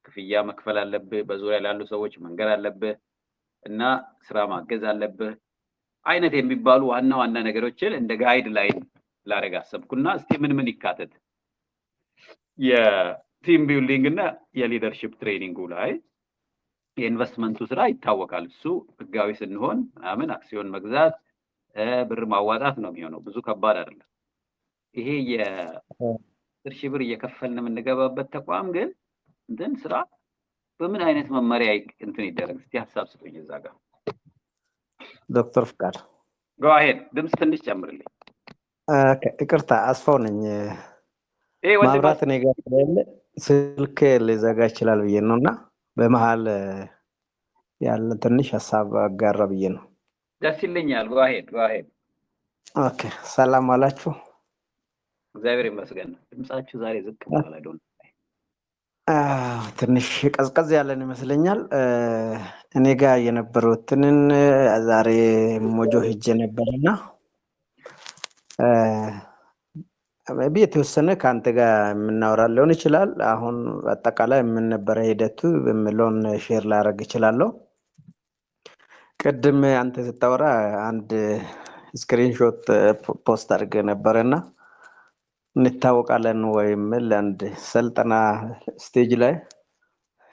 ክፍያ መክፈል አለብህ፣ በዙሪያ ላሉ ሰዎች መንገር አለብህ እና ስራ ማገዝ አለብህ አይነት የሚባሉ ዋና ነገሮችን እንደ ጋይድላይን ላደርግ አሰብኩና እስቲ ምን ይካተት የቲም ቢልዲንግ እና የሊደርሺፕ ትሬኒንጉ ላይ የኢንቨስትመንቱ ስራ ይታወቃል። እሱ ህጋዊ ስንሆን ምናምን አክሲዮን መግዛት ብር ማዋጣት ነው የሚሆነው። ብዙ ከባድ አይደለም። ይሄ የ10 ሺህ ብር እየከፈልን የምንገባበት ተቋም ግን እንትን ስራ በምን አይነት መመሪያ እንትን ይደረግ? እስቲ ሀሳብ ስጡኝ እዛ ጋር። ዶክተር ፍቃድ ጎ አሄድ። ድምፅ ትንሽ ጨምርልኝ። ይቅርታ አስፋው ነኝ። ወንድም ማብራት እኔ ጋር ስለሌለ ስልክ ሊዘጋ ይችላል ብዬ ነው እና በመሀል ያለ ትንሽ ሀሳብ አጋራ ብዬ ነው። ደስ ይለኛል። ጎ አሄድ። ኦኬ፣ ሰላም አላችሁ? እግዚአብሔር ይመስገን። ድምጻችሁ ዛሬ ዝቅ ብሏል። አይደል? ትንሽ ቀዝቀዝ ያለን ይመስለኛል። እኔ ጋር የነበሩትንን ዛሬ ሞጆ ሄጄ ነበርና ቢ የተወሰነ ከአንተ ጋር የምናወራ ሊሆን ይችላል። አሁን አጠቃላይ የምንነበረ ሂደቱ የምለውን ሼር ላደርግ እችላለሁ። ቅድም አንተ ስታወራ አንድ ስክሪንሾት ፖስት አድርገ ነበረና እንታወቃለን ወይም ለአንድ ስልጠና ስቴጅ ላይ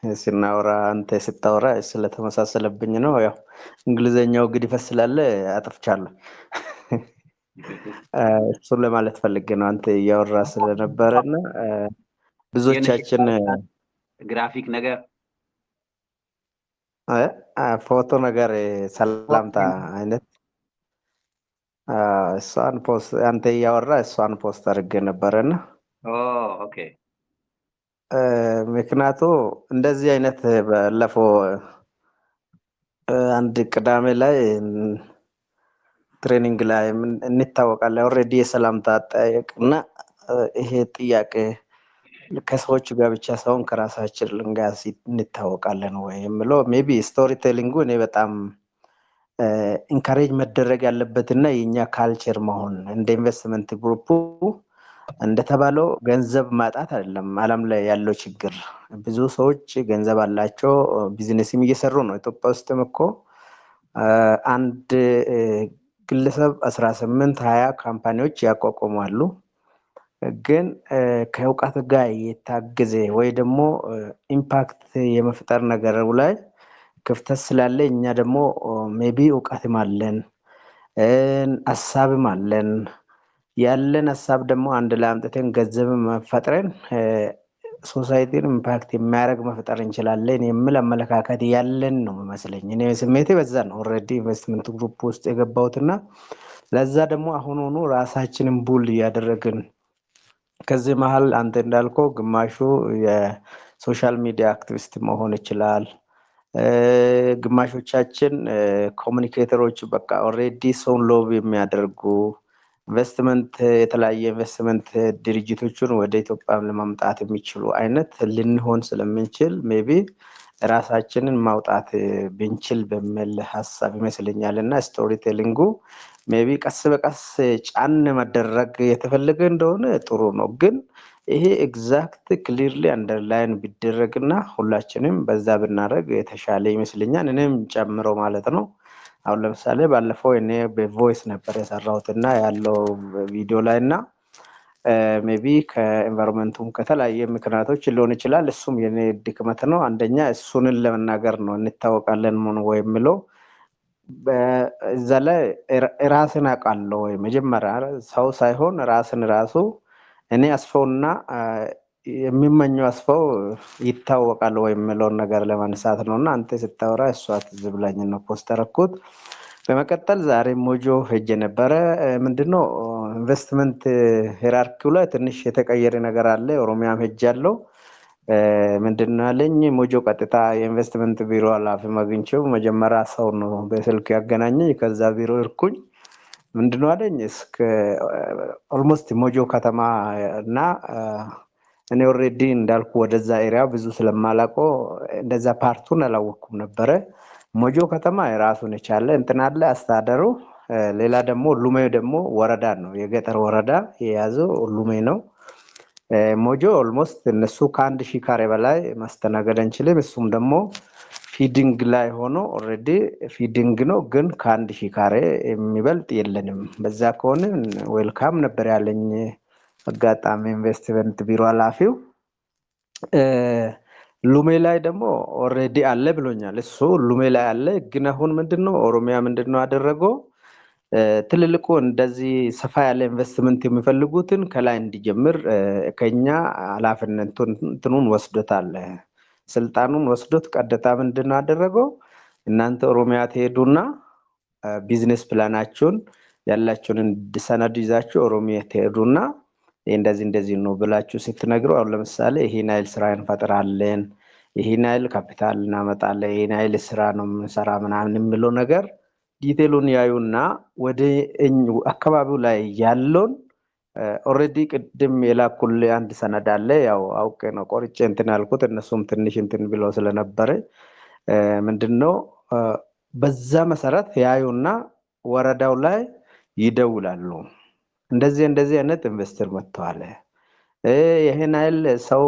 ስናወራ አንተ ስታወራ ስለተመሳሰለብኝ ነው። ያው እንግሊዘኛው ግድፈት ስላለ አጥፍቻለሁ። እሱን ለማለት ፈልጌ ነው። አንተ እያወራ ስለነበረና ብዙዎቻችን ግራፊክ ነገር ፎቶ ነገር ሰላምታ አይነት እሷን ፖስት አንተ እያወራ እሷን ፖስት አድርጌ ነበረና ኦኬ። ምክንያቱ እንደዚህ አይነት ባለፈው አንድ ቅዳሜ ላይ ትሬኒንግ ላይ እንታወቃለን። ኦልሬዲ የሰላምታ አጠያየቅና ይሄ ጥያቄ ከሰዎች ጋር ብቻ ሳይሆን ከራሳችን ጋር እንታወቃለን ወይ የምለው ሜቢ ስቶሪ ቴሊንጉ እኔ በጣም ኢንካሬጅ መደረግ ያለበትና የኛ ካልቸር መሆን እንደ ኢንቨስትመንት ግሩፑ እንደተባለው ገንዘብ ማጣት አይደለም ዓለም ላይ ያለው ችግር። ብዙ ሰዎች ገንዘብ አላቸው፣ ቢዝነስም እየሰሩ ነው። ኢትዮጵያ ውስጥም እኮ አንድ ግለሰብ 18 20 ካምፓኒዎች ያቋቁማሉ። ግን ከእውቀት ጋር የታገዘ ወይ ደግሞ ኢምፓክት የመፍጠር ነገር ላይ ክፍተት ስላለ እኛ ደግሞ ሜቢ እውቀትም አለን ሀሳብም አለን። ያለን ሀሳብ ደግሞ አንድ ላይ አምጥተን ገንዘብም ፈጥረን ሶሳይቲን ኢምፓክት የሚያደርግ መፍጠር እንችላለን የሚል አመለካከት ያለን ነው የሚመስለኝ። እኔ ስሜቴ በዛ ነው ኦልሬዲ ኢንቨስትመንት ግሩፕ ውስጥ የገባሁትና ለዛ ደግሞ አሁን ሆኖ ራሳችንን ቡል እያደረግን ከዚህ መሀል አንተ እንዳልከው ግማሹ የሶሻል ሚዲያ አክቲቪስት መሆን ይችላል። ግማሾቻችን ኮሙኒኬተሮች በቃ ኦልሬዲ ሰውን ሎብ የሚያደርጉ ኢንቨስትመንት የተለያየ ኢንቨስትመንት ድርጅቶችን ወደ ኢትዮጵያ ለማምጣት የሚችሉ አይነት ልንሆን ስለምንችል ሜቢ ራሳችንን ማውጣት ብንችል በሚል ሀሳብ ይመስለኛል። እና ስቶሪ ቴሊንጉ ሜቢ ቀስ በቀስ ጫን መደረግ የተፈለገ እንደሆነ ጥሩ ነው። ግን ይሄ ኤግዛክት ክሊርሊ አንደርላይን ቢደረግና ሁላችንም በዛ ብናደርግ የተሻለ ይመስለኛል፣ እኔም ጨምሮ ማለት ነው። አሁን ለምሳሌ ባለፈው እኔ በቮይስ ነበር የሰራሁት እና ያለው ቪዲዮ ላይ እና ሜቢ ከኤንቫይሮንመንቱም ከተለያየ ምክንያቶች ሊሆን ይችላል። እሱም የኔ ድክመት ነው። አንደኛ እሱንን ለመናገር ነው እንታወቃለን ምን ወይ የሚለው በዛ ላይ ራስን አውቃለሁ ወይ መጀመሪያ ሰው ሳይሆን ራስን ራሱ እኔ አስፈውና የሚመኘው አስፈው ይታወቃል ወይ የሚለውን ነገር ለማንሳት ነው። እና አንተ ስታወራ እሷ ትዝ ብላኝ ነው ፖስት ያደረኩት። በመቀጠል ዛሬ ሞጆ ሄጄ ነበረ። ምንድነው ኢንቨስትመንት ሄራርኪው ላይ ትንሽ የተቀየረ ነገር አለ። ኦሮሚያም ሄጃለሁ። ምንድነው ያለኝ ሞጆ ቀጥታ የኢንቨስትመንት ቢሮ ኃላፊ አግኝቼው መጀመሪያ ሰው ነው በስልክ ያገናኘኝ። ከዛ ቢሮ እርኩኝ ምንድነው አለኝ እስከ ኦልሞስት ሞጆ ከተማ እና እኔ ኦልሬዲ እንዳልኩ ወደዛ ኤሪያ ብዙ ስለማላውቀው እንደዛ ፓርቱን አላወቅኩም ነበረ። ሞጆ ከተማ የራሱን የቻለ እንትን አለ አስተዳደሩ። ሌላ ደግሞ ሉሜ ደግሞ ወረዳ ነው፣ የገጠር ወረዳ የያዘው ሉሜ ነው። ሞጆ ኦልሞስት እነሱ ከ1000 ካሬ በላይ ማስተናገድ አንችልም። እሱም ደግሞ ፊዲንግ ላይ ሆኖ ኦልሬዲ ፊዲንግ ነው፣ ግን ከ1000 ካሬ የሚበልጥ የለንም። በዛ ከሆነ ዌልካም ነበር ያለኝ አጋጣሚ ኢንቨስትመንት ቢሮ ኃላፊው። ሉሜ ላይ ደግሞ ኦልሬዲ አለ ብሎኛል። እሱ ሉሜ ላይ አለ። ግን አሁን ምንድነው ኦሮሚያ ምንድነው አደረገው ትልልቁ እንደዚህ ሰፋ ያለ ኢንቨስትመንት የሚፈልጉትን ከላይ እንዲጀምር ከኛ ኃላፊነቱን ወስዶታል። ስልጣኑን ወስዶት ቀጥታ ምንድን ነው አደረገው? እናንተ ኦሮሚያ ትሄዱና ቢዝነስ ፕላናችሁን ያላችሁን ሰነድ ይዛችሁ ኦሮሚያ ትሄዱና እንደዚህ ነው ብላችሁ ስትነግሩ፣ አሁን ለምሳሌ ይሄን ያህል ስራ እንፈጥራለን፣ ይሄን ያህል ካፒታል እናመጣለን፣ ይሄን ያህል ስራ ነው የምንሰራ ምናምን የሚለው ነገር ዲቴሉን ያዩና ወደ አካባቢው ላይ ያለውን ኦልሬዲ ቅድም የላኩልህ አንድ ሰነድ አለ። ያው አውቄ ነው ቆርጬ እንትን ያልኩት፣ እነሱም ትንሽ እንትን ብለው ስለነበረ ምንድነው በዛ መሰረት ያዩና ወረዳው ላይ ይደውላሉ። እንደዚህ አይነት ኢንቨስተር መጥተዋል፣ ይሄን ኃይል ሰው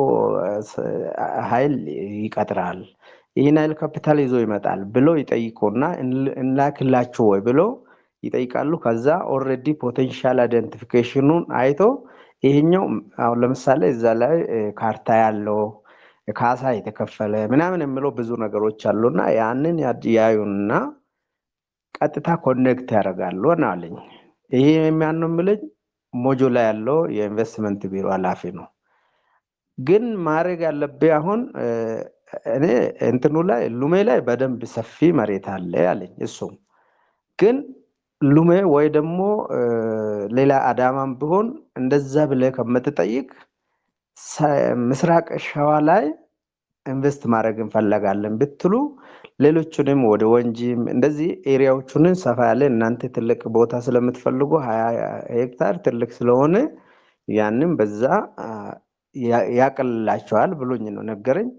ኃይል ይቀጥራል፣ ይህን ኃይል ካፒታል ይዞ ይመጣል ብሎ ይጠይቁና እንላክላችሁ ወይ ብሎ ይጠይቃሉ። ከዛ ኦልሬዲ ፖቴንሻል አይደንቲፊኬሽኑን አይቶ ይሄኛው አሁን ለምሳሌ እዛ ላይ ካርታ ያለው ካሳ የተከፈለ ምናምን የሚለው ብዙ ነገሮች አሉና ያንን ያዩና ቀጥታ ኮኔክት ያደርጋሉ አለኝ። ይሄ የሚያን ነው የምልኝ ሞጆ ላይ ያለው የኢንቨስትመንት ቢሮ ኃላፊ ነው። ግን ማድረግ ያለብህ አሁን እኔ እንትኑ ላይ ሉሜ ላይ በደንብ ሰፊ መሬት አለ አለኝ። እሱም ግን ሉሜ ወይ ደግሞ ሌላ አዳማም ቢሆን እንደዛ ብለህ ከምትጠይቅ ምስራቅ ሸዋ ላይ ኢንቨስት ማድረግ እንፈልጋለን ብትሉ ሌሎቹንም ወደ ወንጂም እንደዚህ ኤሪያዎቹንን ሰፋ ያለ እናንተ ትልቅ ቦታ ስለምትፈልጉ 20 ሄክታር ትልቅ ስለሆነ ያንን በዛ ያቀልላቸዋል ብሎኝ ነው ነገረኝ።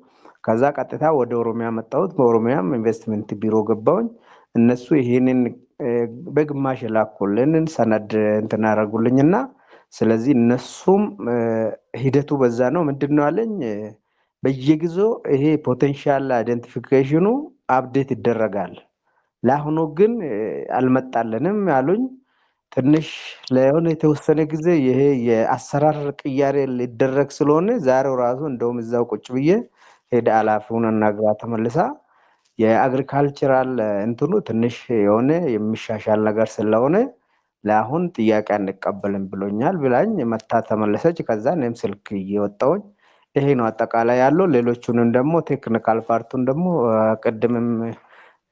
ከዛ ቀጥታ ወደ ኦሮሚያ መጣሁት። በኦሮሚያም ኢንቨስትመንት ቢሮ ገባሁኝ። እነሱ ይሄንን በግማሽ የላኩልንን ሰነድ እንትን አደረጉልኝና ስለዚህ እነሱም ሂደቱ በዛ ነው። ምንድነው አለኝ በየጊዜው ይሄ ፖቴንሻል አይደንቲፊኬሽኑ አፕዴት ይደረጋል። ለአሁኑ ግን አልመጣልንም አሉኝ። ትንሽ ለሆነ የተወሰነ ጊዜ ይሄ የአሰራር ቅያሬ ሊደረግ ስለሆነ ዛሬው ራሱ እንደውም እዛው ቁጭ ብዬ ሄደ ኃላፊውን አናግራ ተመልሳ የአግሪካልቸራል እንትኑ ትንሽ የሆነ የሚሻሻል ነገር ስለሆነ ለአሁን ጥያቄ አንቀበልም ብሎኛል ብላኝ መታ ተመለሰች። ከዛ እኔም ስልክ እየወጣሁኝ ይሄ ነው አጠቃላይ ያለው። ሌሎቹንም ደግሞ ቴክኒካል ፓርቱን ደግሞ ቅድምም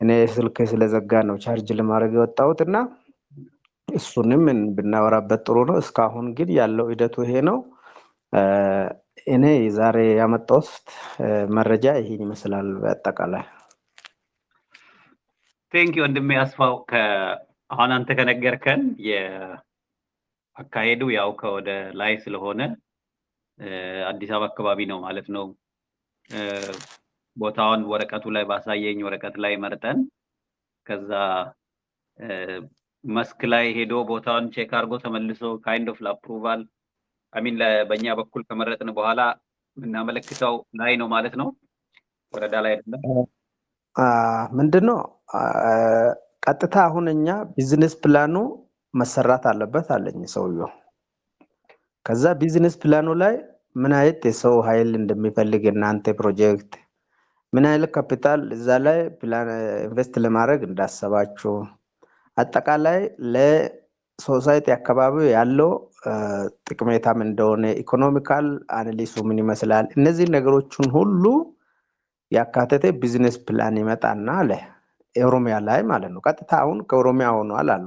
እኔ ስልክ ስለዘጋ ነው ቻርጅ ለማድረግ የወጣሁት እና እሱንም ብናወራበት ጥሩ ነው። እስካሁን ግን ያለው ሂደቱ ይሄ ነው። እኔ ዛሬ ያመጣሁት መረጃ ይሄን ይመስላል በአጠቃላይ። ቴንክ ዩ ወንድሜ አስፋው። አሁን አንተ ከነገርከን የአካሄዱ ያው ከወደ ላይ ስለሆነ አዲስ አበባ አካባቢ ነው ማለት ነው። ቦታውን ወረቀቱ ላይ ባሳየኝ ወረቀት ላይ መርጠን ከዛ መስክ ላይ ሄዶ ቦታውን ቼክ አድርጎ ተመልሶ ካይንድ ኦፍ ለአፕሩቫል አሚን በእኛ በኩል ከመረጥን በኋላ የምናመለክተው ላይ ነው ማለት ነው። ወረዳ ላይ አይደለም። ምንድነው ቀጥታ አሁን እኛ ቢዝነስ ፕላኑ መሰራት አለበት አለኝ ሰውየው። ከዛ ቢዝነስ ፕላኑ ላይ ምን አይነት የሰው ኃይል እንደሚፈልግ እናንተ ፕሮጀክት ምን አይነት ካፒታል እዛ ላይ ፕላን ኢንቨስት ለማድረግ እንዳሰባችሁ አጠቃላይ ለሶሳይቲ አካባቢ ያለው ጥቅሜታም እንደሆነ ኢኮኖሚካል አናሊሱ ምን ይመስላል እነዚህ ነገሮችን ሁሉ ያካተተ ቢዝነስ ፕላን ይመጣና አለ ኦሮሚያ ላይ ማለት ነው። ቀጥታ አሁን ከኦሮሚያ ሆኗል አሉ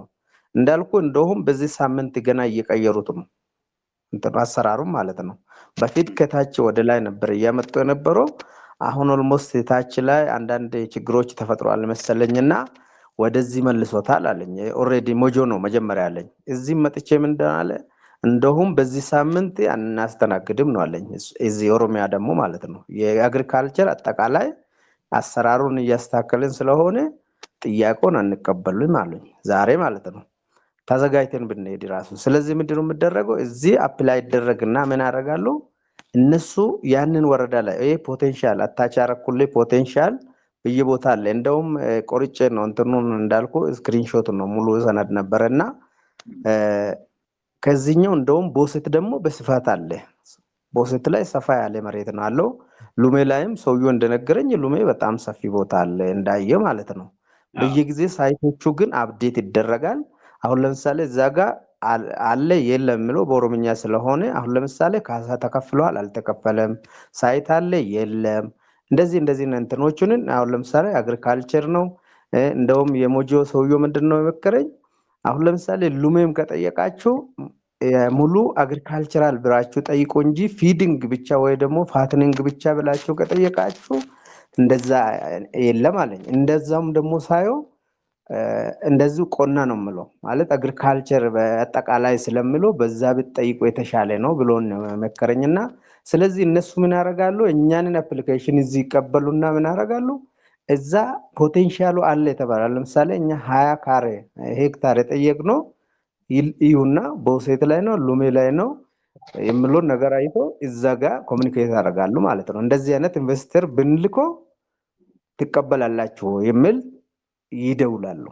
እንዳልኩ እንደውም በዚህ ሳምንት ገና እየቀየሩት ነው እንትን አሰራሩ ማለት ነው። በፊት ከታች ወደ ላይ ነበር እያመጡ የነበረው። አሁን ኦልሞስት ታች ላይ አንዳንድ ችግሮች ተፈጥሯል መሰለኝና ወደዚህ መልሶታል አለኝ። ኦሬዲ ሞጆ ነው መጀመሪያ አለኝ። እዚህ መጥቼ ምን እንዳለ እንደውም በዚህ ሳምንት እናስተናግድም ነው አለኝ። እዚህ ኦሮሚያ ደግሞ ማለት ነው የአግሪካልቸር አጠቃላይ አሰራሩን እያስተካከልን ስለሆነ ጥያቄውን አንቀበልም አሉኝ ዛሬ ማለት ነው። ተዘጋጅተን ብንሄድ ራሱ ስለዚህ ምንድነው የሚደረገው እዚህ አፕላይ ይደረግና ምን ያደርጋሉ እነሱ ያንን ወረዳ ላይ ይሄ ፖቴንሻል አታች ያረኩልኝ ፖቴንሻል በየቦታ አለ። እንደውም ቆርጬ ነው እንትኑን እንዳልኩ ስክሪንሾት ነው ሙሉ ሰነድ ነበርና ከዚህኛው እንደውም ቦሴት ደግሞ በስፋት አለ። ቦሴት ላይ ሰፋ ያለ መሬት ነው አለው። ሉሜ ላይም ሰውየው እንደነገረኝ ሉሜ በጣም ሰፊ ቦታ አለ እንዳየ ማለት ነው። በየጊዜ ሳይቶቹ ግን አፕዴት ይደረጋል። አሁን ለምሳሌ እዛ ጋር አለ የለም የሚለው በኦሮምኛ ስለሆነ አሁን ለምሳሌ ካሳ ተከፍሏል አልተከፈለም፣ ሳይት አለ የለም፣ እንደዚህ እንትኖቹን አሁን ለምሳሌ አግሪካልቸር ነው። እንደውም የሞጆ ሰውዬው ምንድን ነው የመከረኝ፣ አሁን ለምሳሌ ሉሜም ከጠየቃችሁ ሙሉ አግሪካልቸራል ብላችሁ ጠይቆ እንጂ ፊዲንግ ብቻ ወይ ደግሞ ፋትኒንግ ብቻ ብላችሁ ከጠየቃችሁ እንደዛ የለም አለኝ። እንደዛም ደግሞ ሳየው እንደዚሁ ቆና ነው የምለው ማለት አግሪካልቸር በአጠቃላይ ስለምለው በዛ ብትጠይቁ የተሻለ ነው ብሎ መከረኝና ስለዚህ እነሱ ምን ያደርጋሉ እኛንን አፕሊኬሽን እዚህ ይቀበሉና ምን ያደርጋሉ እዛ ፖቴንሻሉ አለ የተባለ ለምሳሌ እኛ 20 ካሬ ሄክታር የጠየቅነው ይሁና ቦሴት ላይ ነው ሉሜ ላይ ነው የሚለውን ነገር አይቶ እዛ ጋር ኮሙኒኬት ያደርጋሉ ማለት ነው። እንደዚህ አይነት ኢንቨስተር ብንልኮ ትቀበላላችሁ የሚል ይደውላሉ።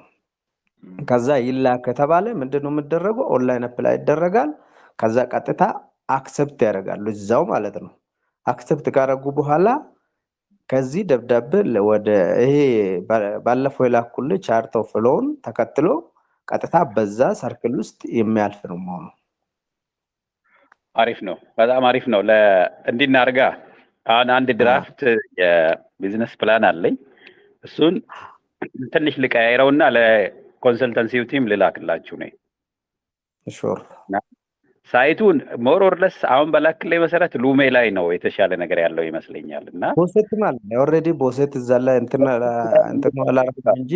ከዛ ይላክ ከተባለ ምንድነው የሚደረገው ኦንላይን አፕላይ ይደረጋል። ከዛ ቀጥታ አክሰፕት ያደርጋሉ እዛው ማለት ነው። አክሰፕት ካደረጉ በኋላ ከዚህ ደብዳቤ ወደ ይሄ ባለፈው የላኩልህ ቻርት ኦፍ ሎውን ተከትሎ ቀጥታ በዛ ሰርክል ውስጥ የሚያልፍ ነው ማለት ነው። አሪፍ ነው፣ በጣም አሪፍ ነው። እንዲናርጋ አሁን አንድ ድራፍት የቢዝነስ ፕላን አለኝ። እሱን ትንሽ ልቀያይረውና ለኮንሰልተንሲው ቲም ልላክላችሁ ነው። ሹር ሳይቱን ሞር ኦር ለስ አሁን በላክልኝ መሰረት ሉሜ ላይ ነው የተሻለ ነገር ያለው ይመስለኛል። እና ቦሴት ማለት ነው ኦልሬዲ ቦሴት እዛ ላይ እንትን አላረኩም እንጂ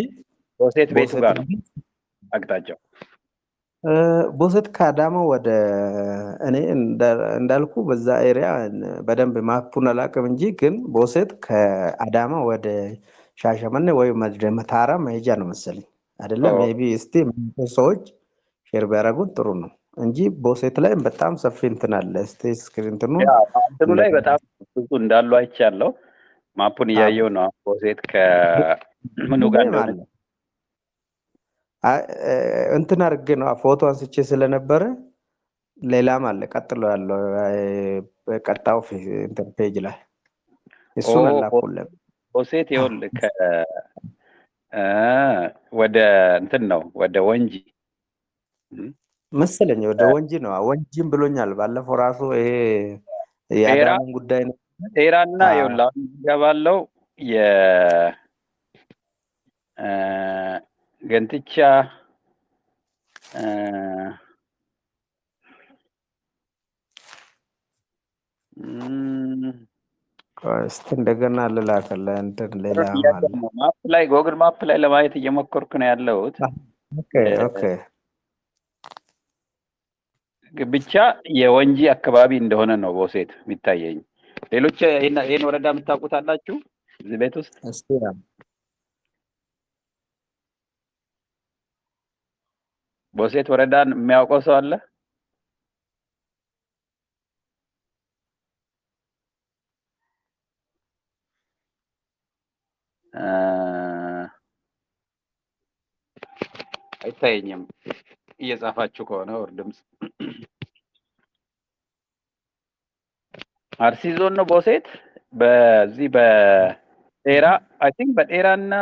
ቦሴት ቤቱ ጋር ነው አቅጣጫው። ቦሴት ከአዳማ ወደ እኔ እንዳልኩ በዛ ኤሪያ በደንብ ማፑን አላውቅም እንጂ ግን ቦሴት ከአዳማ ወደ ሻሸመኔ ወይ መታራ መሄጃ ነው መሰለኝ አይደለም። ሜቢ እስቲ ሰዎች ሼር ቢያደርጉት ጥሩ ነው እንጂ ቦሴት ላይ በጣም ሰፊ እንትን አለ። እስቲ ስክሪን እንትኑ ላይ በጣም ብዙ እንዳሉ አይቻለሁ። ማፑን እያየው ነው። ቦሴት ከምኑ ጋር ነው እንትን አድርጌ ነው ፎቶ አንስቼ ስለነበረ ሌላም አለ ቀጥሎ ያለው ቀጣው እንትን ፔጅ ላይ እሱን አላኩልም። ቦሴት ይኸውልህ ወደ እንትን ነው ወደ ወንጂ መሰለኝ ወደ ወንጂ ነው። ወንጂም ብሎኛል ባለፈው ራሱ ይሄ የአዳሙን ጉዳይ ነው። ኤራና ይኸውልህ አሁን ይገባለው ገንትቻ እስቲ እንደገና ልላክልህ እንትን ሌላ ማፕ ላይ ጎግል ማፕ ላይ ለማየት እየሞከርኩ ነው ያለሁት። ኦኬ ብቻ የወንጂ አካባቢ እንደሆነ ነው ቦሴት የሚታየኝ። ሌሎች ይሄን ወረዳ የምታውቁት አላችሁ እዚህ ቤት ውስጥ? እስቲ ቦሴት ወረዳን የሚያውቀው ሰው አለ? አይታየኝም እየጻፋችሁ ከሆነ ወር ድምጽ። አርሲ ዞን ነው ቦሴት። በዚህ በጤራ አይ ቲንክ በጤራና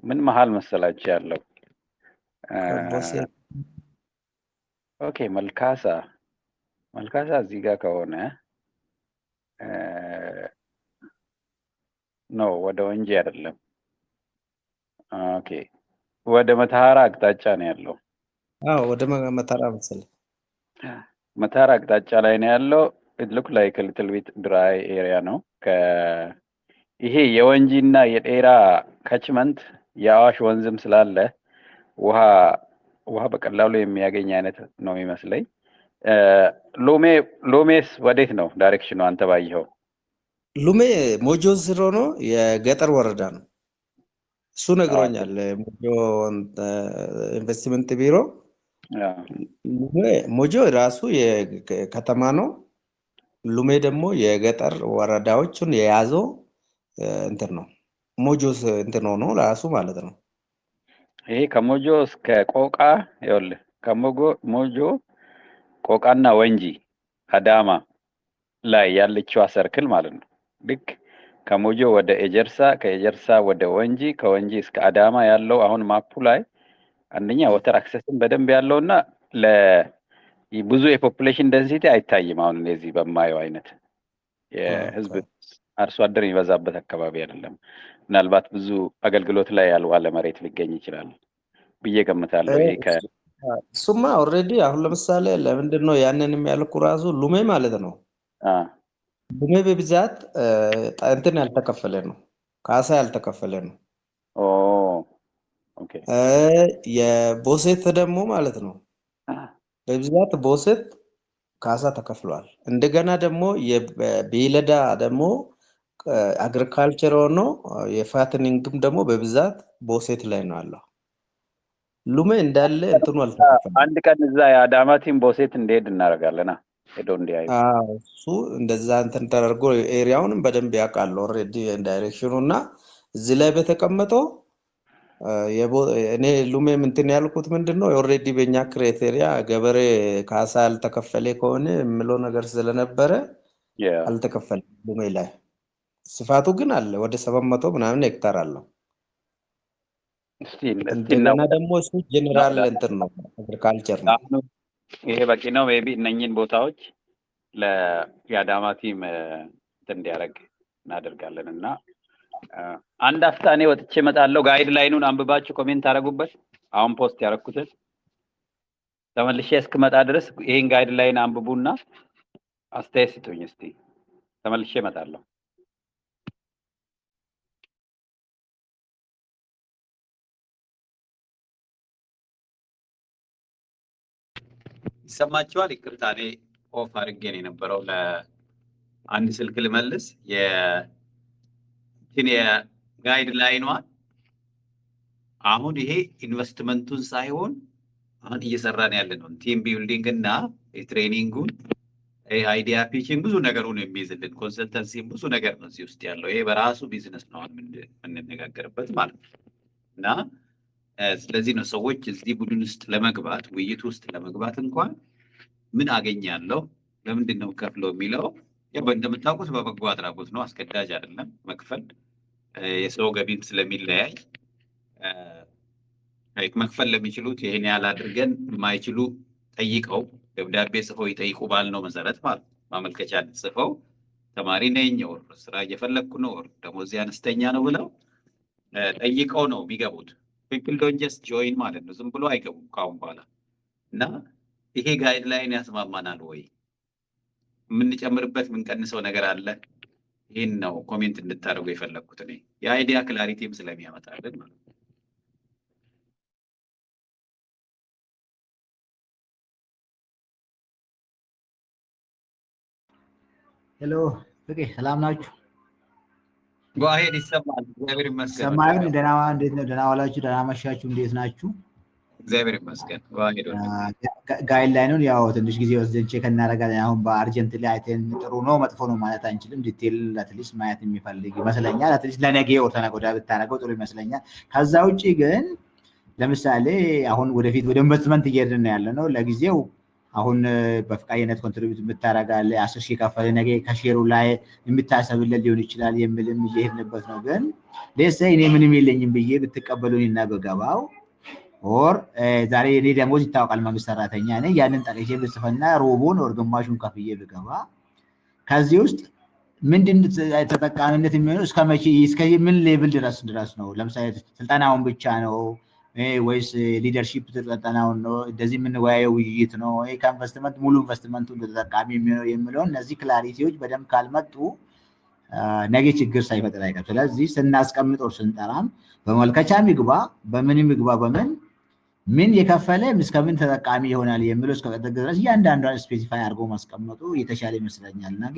ምን መሃል መሰላችሁ ያለው? ኦኬ መልካሳ እዚህ ጋር ከሆነ ነው ወደ ወንጂ አይደለም። ኦኬ ወደ መታራ አቅጣጫ ነው ያለው። ወደ መታራ መሰለኝ። መታራ አቅጣጫ ላይ ነው ያለው። it look like a little bit dry area ነው። ይሄ የወንጂና የጤራ ካችመንት የአዋሽ ወንዝም ስላለ ውሃ በቀላሉ የሚያገኝ አይነት ነው የሚመስለኝ። ሎሜስ ወዴት ነው ዳይሬክሽኑ አንተ ባየኸው? ሉሜ ሞጆ ስሮ ነው የገጠር ወረዳ ነው። እሱ ነግሮኛል ሞጆ ኢንቨስትመንት ቢሮ። ሞጆ ራሱ የከተማ ነው። ሉሜ ደግሞ የገጠር ወረዳዎችን የያዘው እንትን ነው። ሞጆ እንትን ነው ራሱ ማለት ነው። ይሄ ከሞጆ እስከ ቆቃ ይኸውልህ ከሞጆ ቆቃና ወንጂ አዳማ ላይ ያለችው ሰርክል ማለት ነው። ልክ ከሞጆ ወደ ኤጀርሳ፣ ከኤጀርሳ ወደ ወንጂ፣ ከወንጂ እስከ አዳማ ያለው አሁን ማፑ ላይ አንደኛ ወተር አክሰስን በደንብ ያለውና ብዙ የፖፑሌሽን ደንሲቲ አይታይም። አሁን እዚህ በማየው አይነት የህዝብ አርሶ አደር የሚበዛበት አካባቢ አይደለም። ምናልባት ብዙ አገልግሎት ላይ ያልዋለ መሬት ሊገኝ ይችላል ብዬ ገምታለሁ። ይሄ እሱማ ኦልሬዲ አሁን ለምሳሌ ለምንድን ነው ያንን የሚያልኩ ራሱ ሉሜ ማለት ነው። ሉሜ በብዛት እንትን ያልተከፈለ ነው፣ ካሳ ያልተከፈለ ነው። ኦኬ። የቦሴት ደግሞ ማለት ነው በብዛት ቦሴት ካሳ ተከፍሏል። እንደገና ደግሞ የቢለዳ ደግሞ አግሪካልቸር ሆኖ የፋትኒንግም ደግሞ በብዛት ቦሴት ላይ ነው ያለው። ሉሜ እንዳለ እንትኑ አልተከፈለም። አንድ ቀን እዛ የአዳማ ቲም ቦሴት እንዲሄድ እናደርጋለና ሄዶ እንዲያዩ። እሱ እንደዛ እንትን ተደርጎ ኤሪያውንም በደንብ ያውቃል ኦልሬዲ ዳይሬክሽኑ እና እዚህ ላይ በተቀመጠው እኔ ሉሜም እንትን ያልኩት ምንድነው ኦልሬዲ በእኛ ክራይቴሪያ ገበሬ ካሳ ያልተከፈለ ከሆነ የምለው ነገር ስለነበረ አልተከፈለም ሉሜ ላይ። ስፋቱ ግን አለ፣ ወደ 700 ምናምን ሄክታር አለው። እንደገና ደግሞ እሱ ጀነራል እንትን ነው አግሪካልቸር ነው። ይሄ በቂ ነው። ሜቢ እነኚህን ቦታዎች ለያዳማ ቲም እንዲያደርግ እናደርጋለን እና አንድ አፍታ እኔ ወጥቼ እመጣለሁ። ጋይድ ላይኑን አንብባችሁ ኮሜንት አደረጉበት። አሁን ፖስት ያደረኩትን ተመልሼ እስክመጣ ድረስ ይሄን ጋይድ ላይን አንብቡና አስተያየት ስጡኝ። እስቲ ተመልሼ እመጣለሁ። ይሰማችኋል? ይቅርታ እኔ ኦፍ አድርጌ ነው የነበረው። ለአንድ ስልክ ልመልስ። የጋይድ ላይኗን አሁን ይሄ ኢንቨስትመንቱን ሳይሆን አሁን እየሰራን ያለ ነው ቲም ቢልዲንግ እና የትሬኒንጉን አይዲያ ፒቺንግ ብዙ ነገሩን የሚይዝልን ኮንሰልተንሲ ብዙ ነገር ነው እዚህ ውስጥ ያለው። ይሄ በራሱ ቢዝነስ ነው የምንነጋገርበት ማለት ነው እና ስለዚህ ነው ሰዎች እዚህ ቡድን ውስጥ ለመግባት ውይይት ውስጥ ለመግባት እንኳን ምን አገኛለሁ ለምንድን ነው ከፍለው የሚለው እንደምታውቁት በበጎ አድራጎት ነው፣ አስገዳጅ አይደለም መክፈል። የሰው ገቢም ስለሚለያይ መክፈል ለሚችሉት ይሄን ያህል አድርገን የማይችሉ ጠይቀው ደብዳቤ ጽፈው ይጠይቁ ባልነው መሰረት ማለት ማመልከቻ ጽፈው ተማሪ ነኝ ወር ስራ እየፈለግኩ ነው ወር ደሞዝ አነስተኛ ነው ብለው ጠይቀው ነው የሚገቡት። people don't just join ማለት ነው፣ ዝም ብሎ አይገቡም ካሁን በኋላ። እና ይሄ ጋይድ ላይን ያስማማናል ወይ? የምንጨምርበት የምንቀንሰው ነገር አለ? ይሄን ነው ኮሜንት እንድታደርጉ የፈለግኩት እኔ የአይዲያ ክላሪቲም ስለሚያመጣልን ማለት ነው። ሄሎ ፍቄ፣ ሰላም ናችሁ? ጓሄድ ይሰማል። እግዚአብሔር ይመስገን። ሰማዩን ደህና እንዴት ነው? ደህና ዋላችሁ? ደህና መሻችሁ? እንዴት ናችሁ? እግዚአብሔር ይመስገን። ጓሄድ ጋይድ ላይኑን ያው ትንሽ ጊዜ ወስደን ቼክ እናደርጋለን። አሁን በአርጀንት ላይ አይተን ጥሩ ነው መጥፎ ነው ማለት አንችልም። ዲቴል አትሊስት ማየት የሚፈልግ ይመስለኛል። አትሊስት ለነገ ወር ተነገ ወዲያ ብታደርገው ጥሩ ይመስለኛል። ከዛ ውጭ ግን ለምሳሌ አሁን ወደፊት ወደ ኢንቨስትመንት እየሄድን ነው ያለ ነው። ለጊዜው አሁን በፍቃደኝነት ኮንትሪቢዩት የምታደርጋለህ 10 ሺህ ከፈለ ነገ ከሼሩ ላይ የምታሰብለት ሊሆን ይችላል የሚልም እየሄድንበት ነው። ግን ለሴ እኔ ምንም የለኝም ብዬ ብትቀበሉኝ እና በገባው ኦር ዛሬ እኔ ደሞዝ ይታወቃል መንግስት ሰራተኛ ነኝ፣ ያንን ጠቅሼ ብጽፈና ሮቦን ኦር ግማሹን ከፍዬ ብገባ ከዚህ ውስጥ ምንድን ተጠቃሚነት የሚሆነው እስከ ምን ሌቭል ድረስ ነው? ለምሳሌ ስልጠናውን ብቻ ነው ወይስ ሊደርሺፕ ስልጠናውን ነው? እንደዚህ የምንወያየው ውይይት ነው? ከኢንቨስትመንት ሙሉ ኢንቨስትመንቱ ተጠቃሚ የሚሆነው የሚለውን እነዚህ ክላሪቲዎች በደንብ ካልመጡ ነገ ችግር ሳይፈጥር አይቀርም። ስለዚህ ስናስቀምጥ ኦር ስንጠራም በመልከቻም ይግባ በምንም ይግባ ምን የከፈለ እስከምን ተጠቃሚ ይሆናል የሚለው እስከቀጠለ ድረስ እያንዳንዷን ስፔሲፋይ አድርጎ ማስቀመጡ የተሻለ ይመስለኛል። ነገ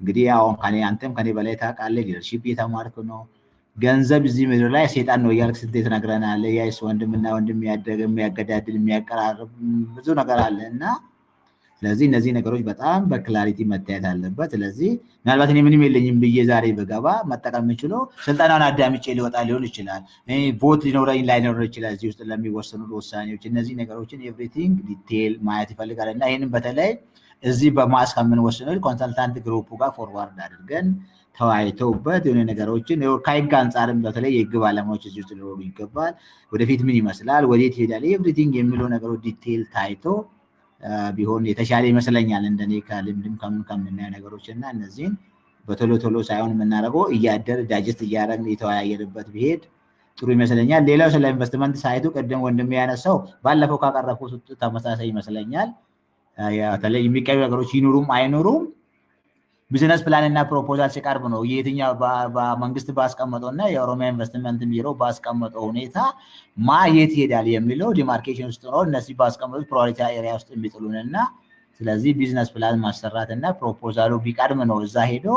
እንግዲህ አሁን አንተም ከኔ በላይ ታውቃለህ፣ ሊደርሺፕ እየተማርክ ነው። ገንዘብ እዚህ ምድር ላይ ሰይጣን ነው እያልክ ስንት ትነግረናለህ። ያይስ ወንድምና ወንድም ያደገ የሚያገዳድል የሚያቀራርብ ብዙ ነገር አለ እና ስለዚህ እነዚህ ነገሮች በጣም በክላሪቲ መታየት አለበት። ስለዚህ ምናልባት እኔ ምንም የለኝም ብዬ ዛሬ በገባ መጠቀም የምችለው ስልጠናውን አዳምጬ ሊወጣ ሊሆን ይችላል። ቮት ሊኖረኝ ላይኖር ይችላል። እዚህ ውስጥ ለሚወሰኑት ውሳኔዎች እነዚህ ነገሮችን ኤቭሪቲንግ ዲቴል ማየት ይፈልጋል እና ይህንም በተለይ እዚህ በማስ ከምንወስነው ኮንሰልታንት ግሩፕ ጋር ፎርዋርድ አድርገን ተወያይተውበት የሆነ ነገሮችን ከህግ አንጻርም በተለይ የህግ ባለሙያዎች እዚህ ውስጥ ሊኖሩ ይገባል። ወደፊት ምን ይመስላል፣ ወዴት ይሄዳል፣ ኤቭሪቲንግ የሚለው ነገሮች ዲቴል ታይቶ ቢሆን የተሻለ ይመስለኛል። እንደኔ ከልምድም ከምናየው ነገሮች እና እነዚህን በቶሎ ቶሎ ሳይሆን የምናደርገው እያደር ዳይጀስት እያደረግን የተወያየንበት ቢሄድ ጥሩ ይመስለኛል። ሌላው ስለ ኢንቨስትመንት ሳይቱ ቅድም ወንድሜ ያነሳው ባለፈው ካቀረብኩት ተመሳሳይ ይመስለኛል። በተለይ የሚቀዩ ነገሮች ይኑሩም አይኑሩም ቢዝነስ ፕላን እና ፕሮፖዛል ሲቀርብ ነው የትኛው በመንግስት ባስቀመጠው እና የኦሮሚያ ኢንቨስትመንት ቢሮ ባስቀመጠው ሁኔታ ማየት ይሄዳል የሚለው ዲማርኬሽን ውስጥ ነው እነዚህ ባስቀመጡት ፕራዮሪቲ ኤሪያ ውስጥ የሚጥሉንና ስለዚህ ቢዝነስ ፕላን ማሰራት እና ፕሮፖዛሉ ቢቀድም ነው እዛ ሄዶ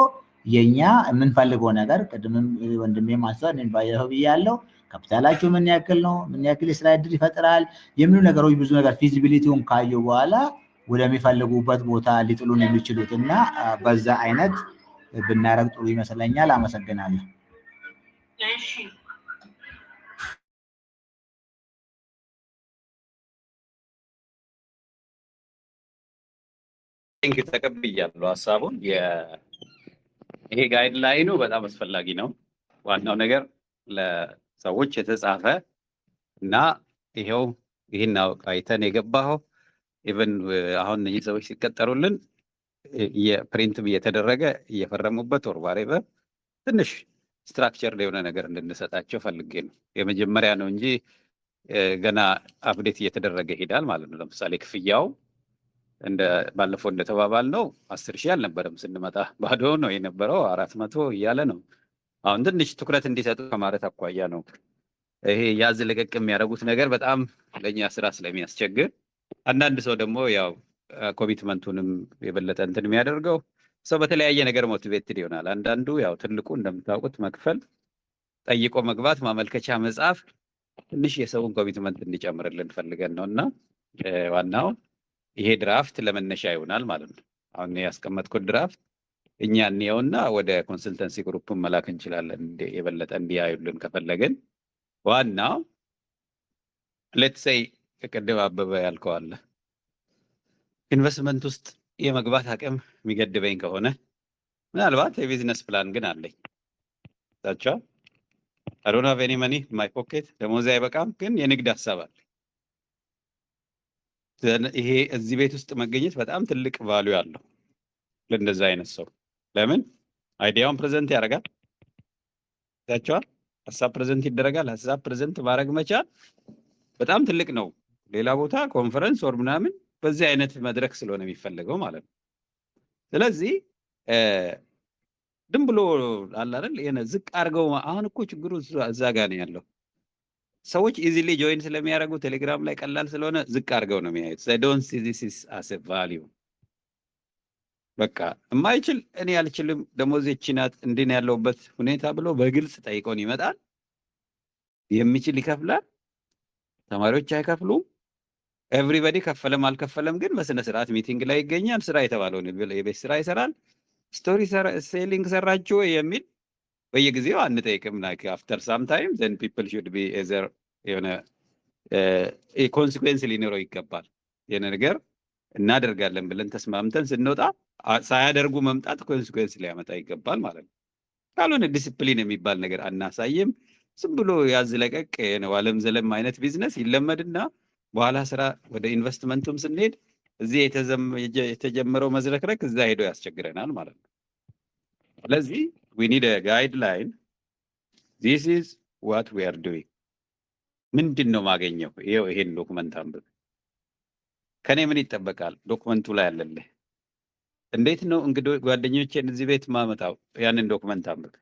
የኛ የምንፈልገው ነገር ቅድምም ወንድሜ ማንሳት ባየው ብያለሁ። ካፒታላችሁ ምን ያክል ነው፣ ምን ያክል የስራ ዕድል ይፈጥራል የሚሉ ነገሮች ብዙ ነገር ፊዚቢሊቲውን ካዩ በኋላ ወደሚፈልጉበት ቦታ ሊጥሉን የሚችሉት እና በዛ አይነት ብናረግ ጥሩ ይመስለኛል። አመሰግናለሁ። እሺ ቴንክ ተቀብያለሁ ሀሳቡን። ይሄ ጋይድላይኑ በጣም አስፈላጊ ነው። ዋናው ነገር ለሰዎች የተጻፈ እና ይሄው ይሄን አይተን የገባው ኢቨን አሁን እነዚህ ሰዎች ሲቀጠሩልን የፕሪንትም እየተደረገ እየፈረሙበት ወር ባሬቨር ትንሽ ስትራክቸር የሆነ ነገር እንድንሰጣቸው ፈልጌ ነው። የመጀመሪያ ነው እንጂ ገና አፕዴት እየተደረገ ይሄዳል ማለት ነው። ለምሳሌ ክፍያው እንደ ባለፈው እንደተባባል ነው 10,000 አልነበረም ስንመጣ ባዶ ነው የነበረው 400 እያለ ነው። አሁን ትንሽ ትኩረት እንዲሰጡ ከማለት አኳያ ነው። ይሄ ያዝ ለቀቅ የሚያደርጉት ነገር በጣም ለኛ ስራ ስለሚያስቸግር አንዳንድ ሰው ደግሞ ያው ኮሚትመንቱንም የበለጠ እንትን የሚያደርገው ሰው በተለያየ ነገር ሞቲቬትድ ይሆናል። አንዳንዱ ያው ትልቁ እንደምታውቁት መክፈል፣ ጠይቆ መግባት፣ ማመልከቻ መጻፍ ትንሽ የሰውን ኮሚትመንት እንዲጨምርልን ፈልገን ነውና ዋናው ይሄ ድራፍት ለመነሻ ይሆናል ማለት ነው። አሁን ያስቀመጥኩት ድራፍት እኛ እንየውና ወደ ኮንሰልተንሲ ግሩፕ መላክ እንችላለን የበለጠ እንዲያዩልን ከፈለግን። ዋናው ሌትስ ሴይ ቅድም አበበ ያልከው አለ ኢንቨስትመንት ውስጥ የመግባት አቅም የሚገድበኝ ከሆነ ምናልባት የቢዝነስ ፕላን ግን አለኝ ታቻ I don't have any money in my pocket ደሞዝ አይበቃም ግን የንግድ ሀሳብ አለ። ይሄ እዚህ ቤት ውስጥ መገኘት በጣም ትልቅ ቫልዩ አለው ለእንደዛ አይነት ሰው። ለምን አይዲያውን ፕሬዘንት ያደርጋል ታቻ ሀሳብ ፕሬዘንት ይደረጋል። ሀሳብ ፕሬዘንት ማድረግ መቻል በጣም ትልቅ ነው። ሌላ ቦታ ኮንፈረንስ ወር ምናምን በዚህ አይነት መድረክ ስለሆነ የሚፈልገው ማለት ነው። ስለዚህ ድም ብሎ አለ አይደል የነ ዝቅ አድርገው አሁን እኮ ችግሩ እዛ ጋር ነው ያለው። ሰዎች ኢዚሊ ጆይን ስለሚያደርጉ ቴሌግራም ላይ ቀላል ስለሆነ ዝቅ አድርገው ነው የሚያዩት። they don't see this as a value። በቃ የማይችል እኔ አልችልም ደሞዝ ይችናት እንዴት ያለውበት ሁኔታ ብሎ በግልጽ ጠይቆን ይመጣል። የሚችል ይከፍላል። ተማሪዎች አይከፍሉም። ኤቭሪባዲ ከፈለም አልከፈለም ግን በስነ ስርዓት ሚቲንግ ላይ ይገኛል። ስራ የተባለውን የቤት ስራ ይሰራል። ስቶሪ ሴሊንግ ሰራችሁ የሚል በየጊዜው አንጠይቅም። like after some time then people should be either የሆነ ኮንሲኩዌንስ ሊኖረው ይገባል። የሆነ ነገር እናደርጋለን ብለን ተስማምተን ስንወጣ ሳያደርጉ መምጣት ኮንሲኩዌንስ ሊያመጣ ይገባል ማለት ነው። ካልሆነ ዲሲፕሊን የሚባል ነገር አናሳይም። ዝም ብሎ ያዝለቀቅ ነው ዓለም ዘለም አይነት ቢዝነስ ይለመድና በኋላ ስራ ወደ ኢንቨስትመንቱም ስንሄድ እዚህ የተጀመረው መዝረክረክ እዛ ሄዶ ያስቸግረናል ማለት ነው። ስለዚህ we need a guideline. This is what we are doing. ምንድነው ማገኘው? ይሄን ዶክመንት አንብብ። ከኔ ምን ይጠበቃል? ዶክመንቱ ላይ አለልህ። እንዴት ነው እንግዲህ ጓደኞቼን እዚህ ቤት ማመጣው? ያንን ዶክመንት አንብብ።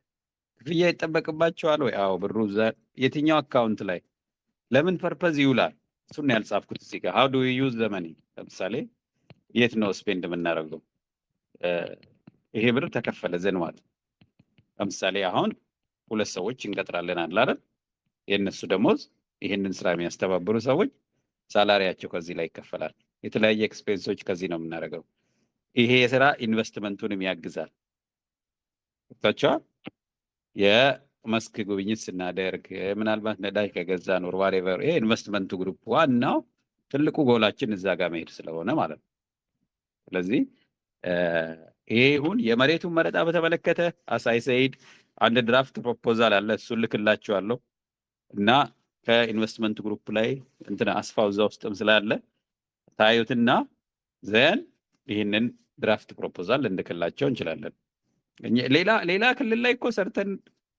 ክፍያ ይጠበቅባቸዋል ወይ? አዎ። ብሩ የትኛው አካውንት ላይ ለምን ፐርፐዝ ይውላል? እሱን ያልጻፍኩት እዚህ ጋር how do we use the money? ለምሳሌ የት ነው ስፔንድ የምናደርገው? ይሄ ብር ተከፈለ ዘን ማለት ለምሳሌ አሁን 2 ሰዎች እንቀጥራለን አይደል? የነሱ ደሞዝ ይሄንን ስራ የሚያስተባብሩ ሰዎች ሳላሪያቸው ከዚህ ላይ ይከፈላል። የተለያየ ኤክስፔንሶች ከዚህ ነው የምናደርገው። ይሄ የስራ ኢንቨስትመንቱንም ያግዛል። ታቻ የመስክ ጉብኝት ስናደርግ ምናልባት ነዳጅ ከገዛን ኦር ዋሬቨር ይሄ ኢንቨስትመንቱ ግሩፕ ዋናው ትልቁ ጎላችን እዛ ጋር መሄድ ስለሆነ ማለት ነው። ስለዚህ ይሄ ይሁን። የመሬቱን መረጣ በተመለከተ አሳይ ሰይድ አንድ ድራፍት ፕሮፖዛል አለ፣ እሱን ልክላችኋለሁ እና ከኢንቨስትመንት ግሩፕ ላይ እንትና አስፋው እዛ ውስጥም ስላለ ታዩትና ዘን ይህንን ድራፍት ፕሮፖዛል ልንልክላቸው እንችላለን። ሌላ ክልል ላይ እኮ ሰርተን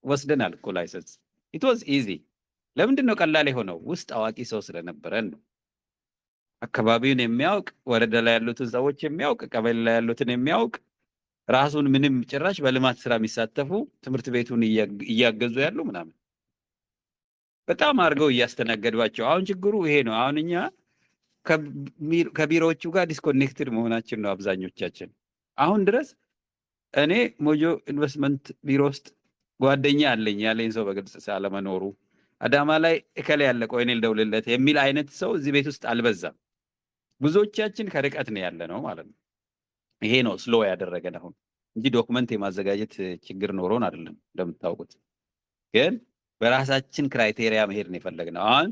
ወስደናል እኮ ላይሰንስ። ኢት ዋዝ ኢዚ። ለምንድን ነው ቀላል የሆነው? ውስጥ አዋቂ ሰው ስለነበረን ነው። አካባቢውን የሚያውቅ ወረዳ ላይ ያሉትን ሰዎች የሚያውቅ ቀበሌ ላይ ያሉትን የሚያውቅ ራሱን ምንም ጭራሽ በልማት ስራ የሚሳተፉ ትምህርት ቤቱን እያገዙ ያሉ ምናምን በጣም አድርገው እያስተናገዷቸው። አሁን ችግሩ ይሄ ነው። አሁን እኛ ከቢሮዎቹ ጋር ዲስኮኔክትድ መሆናችን ነው አብዛኞቻችን። አሁን ድረስ እኔ ሞጆ ኢንቨስትመንት ቢሮ ውስጥ ጓደኛ አለኝ ያለኝ ሰው በግልጽ ሳለመኖሩ አዳማ ላይ እከሌ ያለ ቆይ እኔ ልደውልለት የሚል አይነት ሰው እዚህ ቤት ውስጥ አልበዛም። ብዙዎቻችን ከርቀት ነው ያለ ነው ማለት ነው። ይሄ ነው ስሎ ያደረገን አሁን እንጂ ዶክመንት የማዘጋጀት ችግር ኖሮን አይደለም። እንደምታውቁት ግን በራሳችን ክራይቴሪያ መሄድ ነው የፈለግነው። አሁን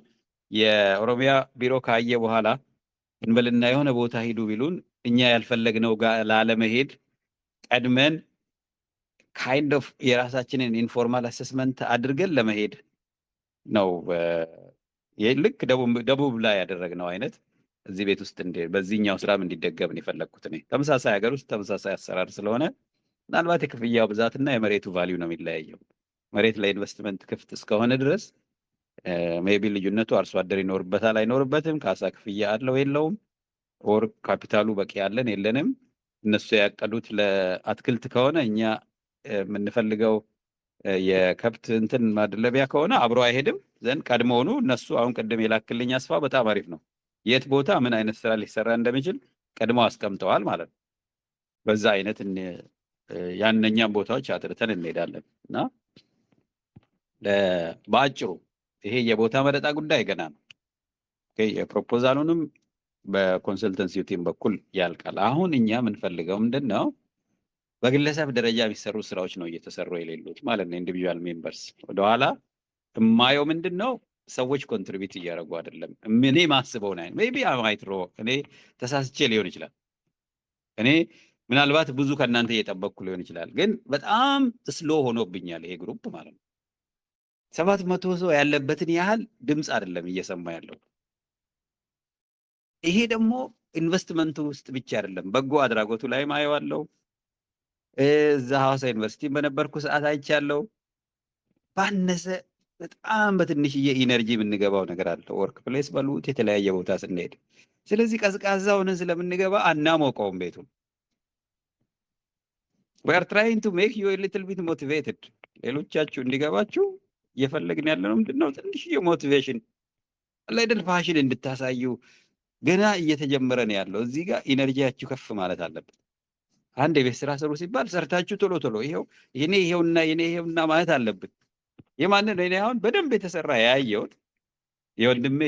የኦሮሚያ ቢሮ ካየ በኋላ እንበልና የሆነ ቦታ ሂዱ ቢሉን እኛ ያልፈለግነው ጋር ላለመሄድ ቀድመን ካይንድ ኦፍ የራሳችንን ኢንፎርማል አሰስመንት አድርገን ለመሄድ ነው። ልክ ደቡብ ላይ ያደረግነው አይነት እዚህ ቤት ውስጥ በዚህኛው ስራም እንዲደገም ነው የፈለግኩት። እኔ ተመሳሳይ ሀገር ውስጥ ተመሳሳይ አሰራር ስለሆነ ምናልባት የክፍያው ብዛትና የመሬቱ ቫሊዩ ነው የሚለያየው። መሬት ለኢንቨስትመንት ክፍት እስከሆነ ድረስ ሜቢ ልዩነቱ አርሶ አደር ይኖርበታል አይኖርበትም፣ ካሳ ክፍያ አለው የለውም፣ ኦር ካፒታሉ በቂ ያለን የለንም። እነሱ ያቀዱት ለአትክልት ከሆነ እኛ የምንፈልገው የከብት እንትን ማድለቢያ ከሆነ አብሮ አይሄድም። ዘንድ ቀድሞውኑ እነሱ አሁን ቅድም የላክልኝ አስፋ በጣም አሪፍ ነው። የት ቦታ ምን አይነት ስራ ሊሰራ እንደሚችል ቀድሞ አስቀምጠዋል ማለት ነው። በዛ አይነት ያንኛም ቦታዎች አጥርተን እንሄዳለን እና በአጭሩ ይሄ የቦታ መረጣ ጉዳይ ገና ነው። የፕሮፖዛሉንም በኮንሰልተንሲ ቲም በኩል ያልቃል። አሁን እኛ የምንፈልገው ምንድን ነው? በግለሰብ ደረጃ የሚሰሩ ስራዎች ነው እየተሰሩ የሌሉት ማለት ነው። ኢንዲቪጁዋል ሜምበርስ ወደኋላ የማየው ምንድን ነው? ሰዎች ኮንትሪቢዩት እያደረጉ አይደለም። እኔ ማስበው ናይ ሜቢ አማይትሮ እኔ ተሳስቼ ሊሆን ይችላል። እኔ ምናልባት ብዙ ከእናንተ እየጠበቅኩ ሊሆን ይችላል። ግን በጣም ስሎ ሆኖብኛል ይሄ ግሩፕ ማለት ነው። 700 ሰው ያለበትን ያህል ድምፅ አይደለም እየሰማ ያለው። ይሄ ደግሞ ኢንቨስትመንቱ ውስጥ ብቻ አይደለም፣ በጎ አድራጎቱ ላይ ማየዋለው። እዛ ሐዋሳ ዩኒቨርሲቲ በነበርኩ ሰዓት አይቻለው። ባነሰ በጣም በትንሽዬ ኢነርጂ የምንገባው ነገር አለ። ወርክ ፕሌስ በሉት የተለያየ ቦታ ስንሄድ። ስለዚህ ቀዝቃዛ ሆነን ስለምንገባ አናሞቀውም ቤቱን። we are trying to make you a little bit motivated። ሌሎቻችሁ እንዲገባችሁ እየፈለግን ያለ ነው ምንድነው? ትንሽዬ ሞቲቬሽን አይደል፣ ፋሽን እንድታሳዩ ገና እየተጀመረ ነው ያለው። እዚህ ጋር ኢነርጂያችሁ ከፍ ማለት አለበት። አንድ የቤት ስራ ስሩ ሲባል ሰርታችሁ ቶሎ ቶሎ ይሄውና ማለት አለብን። የማንን እኔ አሁን በደንብ የተሰራ ያየሁት የወንድሜ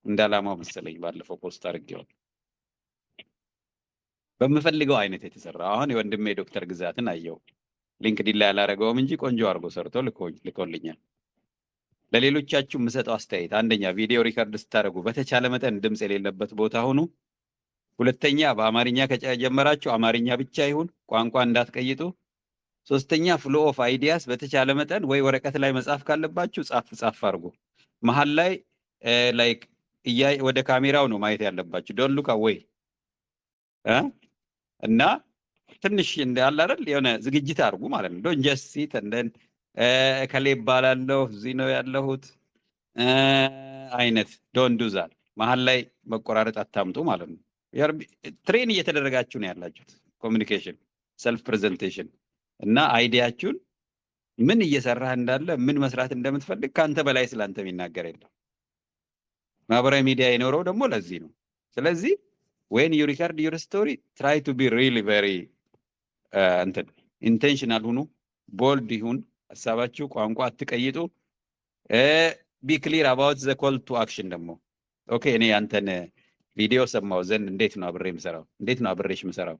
እንዳላማው መሰለኝ ባለፈው ፖስት አድርጌው በምፈልገው አይነት የተሰራ አሁን የወንድሜ ዶክተር ግዛትን አየው። ሊንክዲን ላይ አላረገውም እንጂ ቆንጆ አድርጎ ሰርቶ ልኮልኛል። ለሌሎቻችሁ የምሰጠው አስተያየት፣ አንደኛ ቪዲዮ ሪከርድ ስታደርጉ በተቻለ መጠን ድምፅ የሌለበት ቦታ ሁኑ። ሁለተኛ በአማርኛ ከጀመራችሁ አማርኛ ብቻ ይሁን፣ ቋንቋ እንዳትቀይጡ። ሶስተኛ ፍሎ ኦፍ አይዲያስ በተቻለ መጠን ወይ ወረቀት ላይ መጻፍ ካለባችሁ ጻፍ አድርጉ። መሀል ላይ ላይክ ወደ ካሜራው ነው ማየት ያለባችሁ። ዶንት ሉክ አዌይ እና ትንሽ እንዳለ አይደል የሆነ ዝግጅት አድርጉ ማለት ነው። ዶንት ጀስት ሲት እንደን ከሌ ባላለው እዚህ ነው ያለሁት አይነት ዶንት ዱ ዛት። መሀል ላይ መቆራረጥ አታምጡ ማለት ነው። ትሬን እየተደረጋችሁ ነው ያላችሁት። ኮሚኒኬሽን፣ ሰልፍ ፕሬዘንቴሽን እና አይዲያችሁን ምን እየሰራህ እንዳለ ምን መስራት እንደምትፈልግ ካንተ በላይ ስላንተ የሚናገር የለም። ማህበራዊ ሚዲያ የኖረው ደግሞ ለዚህ ነው። ስለዚህ when you record your story try to be really very intentional ሁኑ፣ bold ይሁን ሐሳባችሁ፣ ቋንቋ አትቀይጡ። be clear about the call to action ደግሞ ኦኬ እኔ አንተን ቪዲዮ ሰማው ዘንድ እንዴት ነው አብሬ የምሰራው? እንዴት ነው አብሬሽ የምሰራው?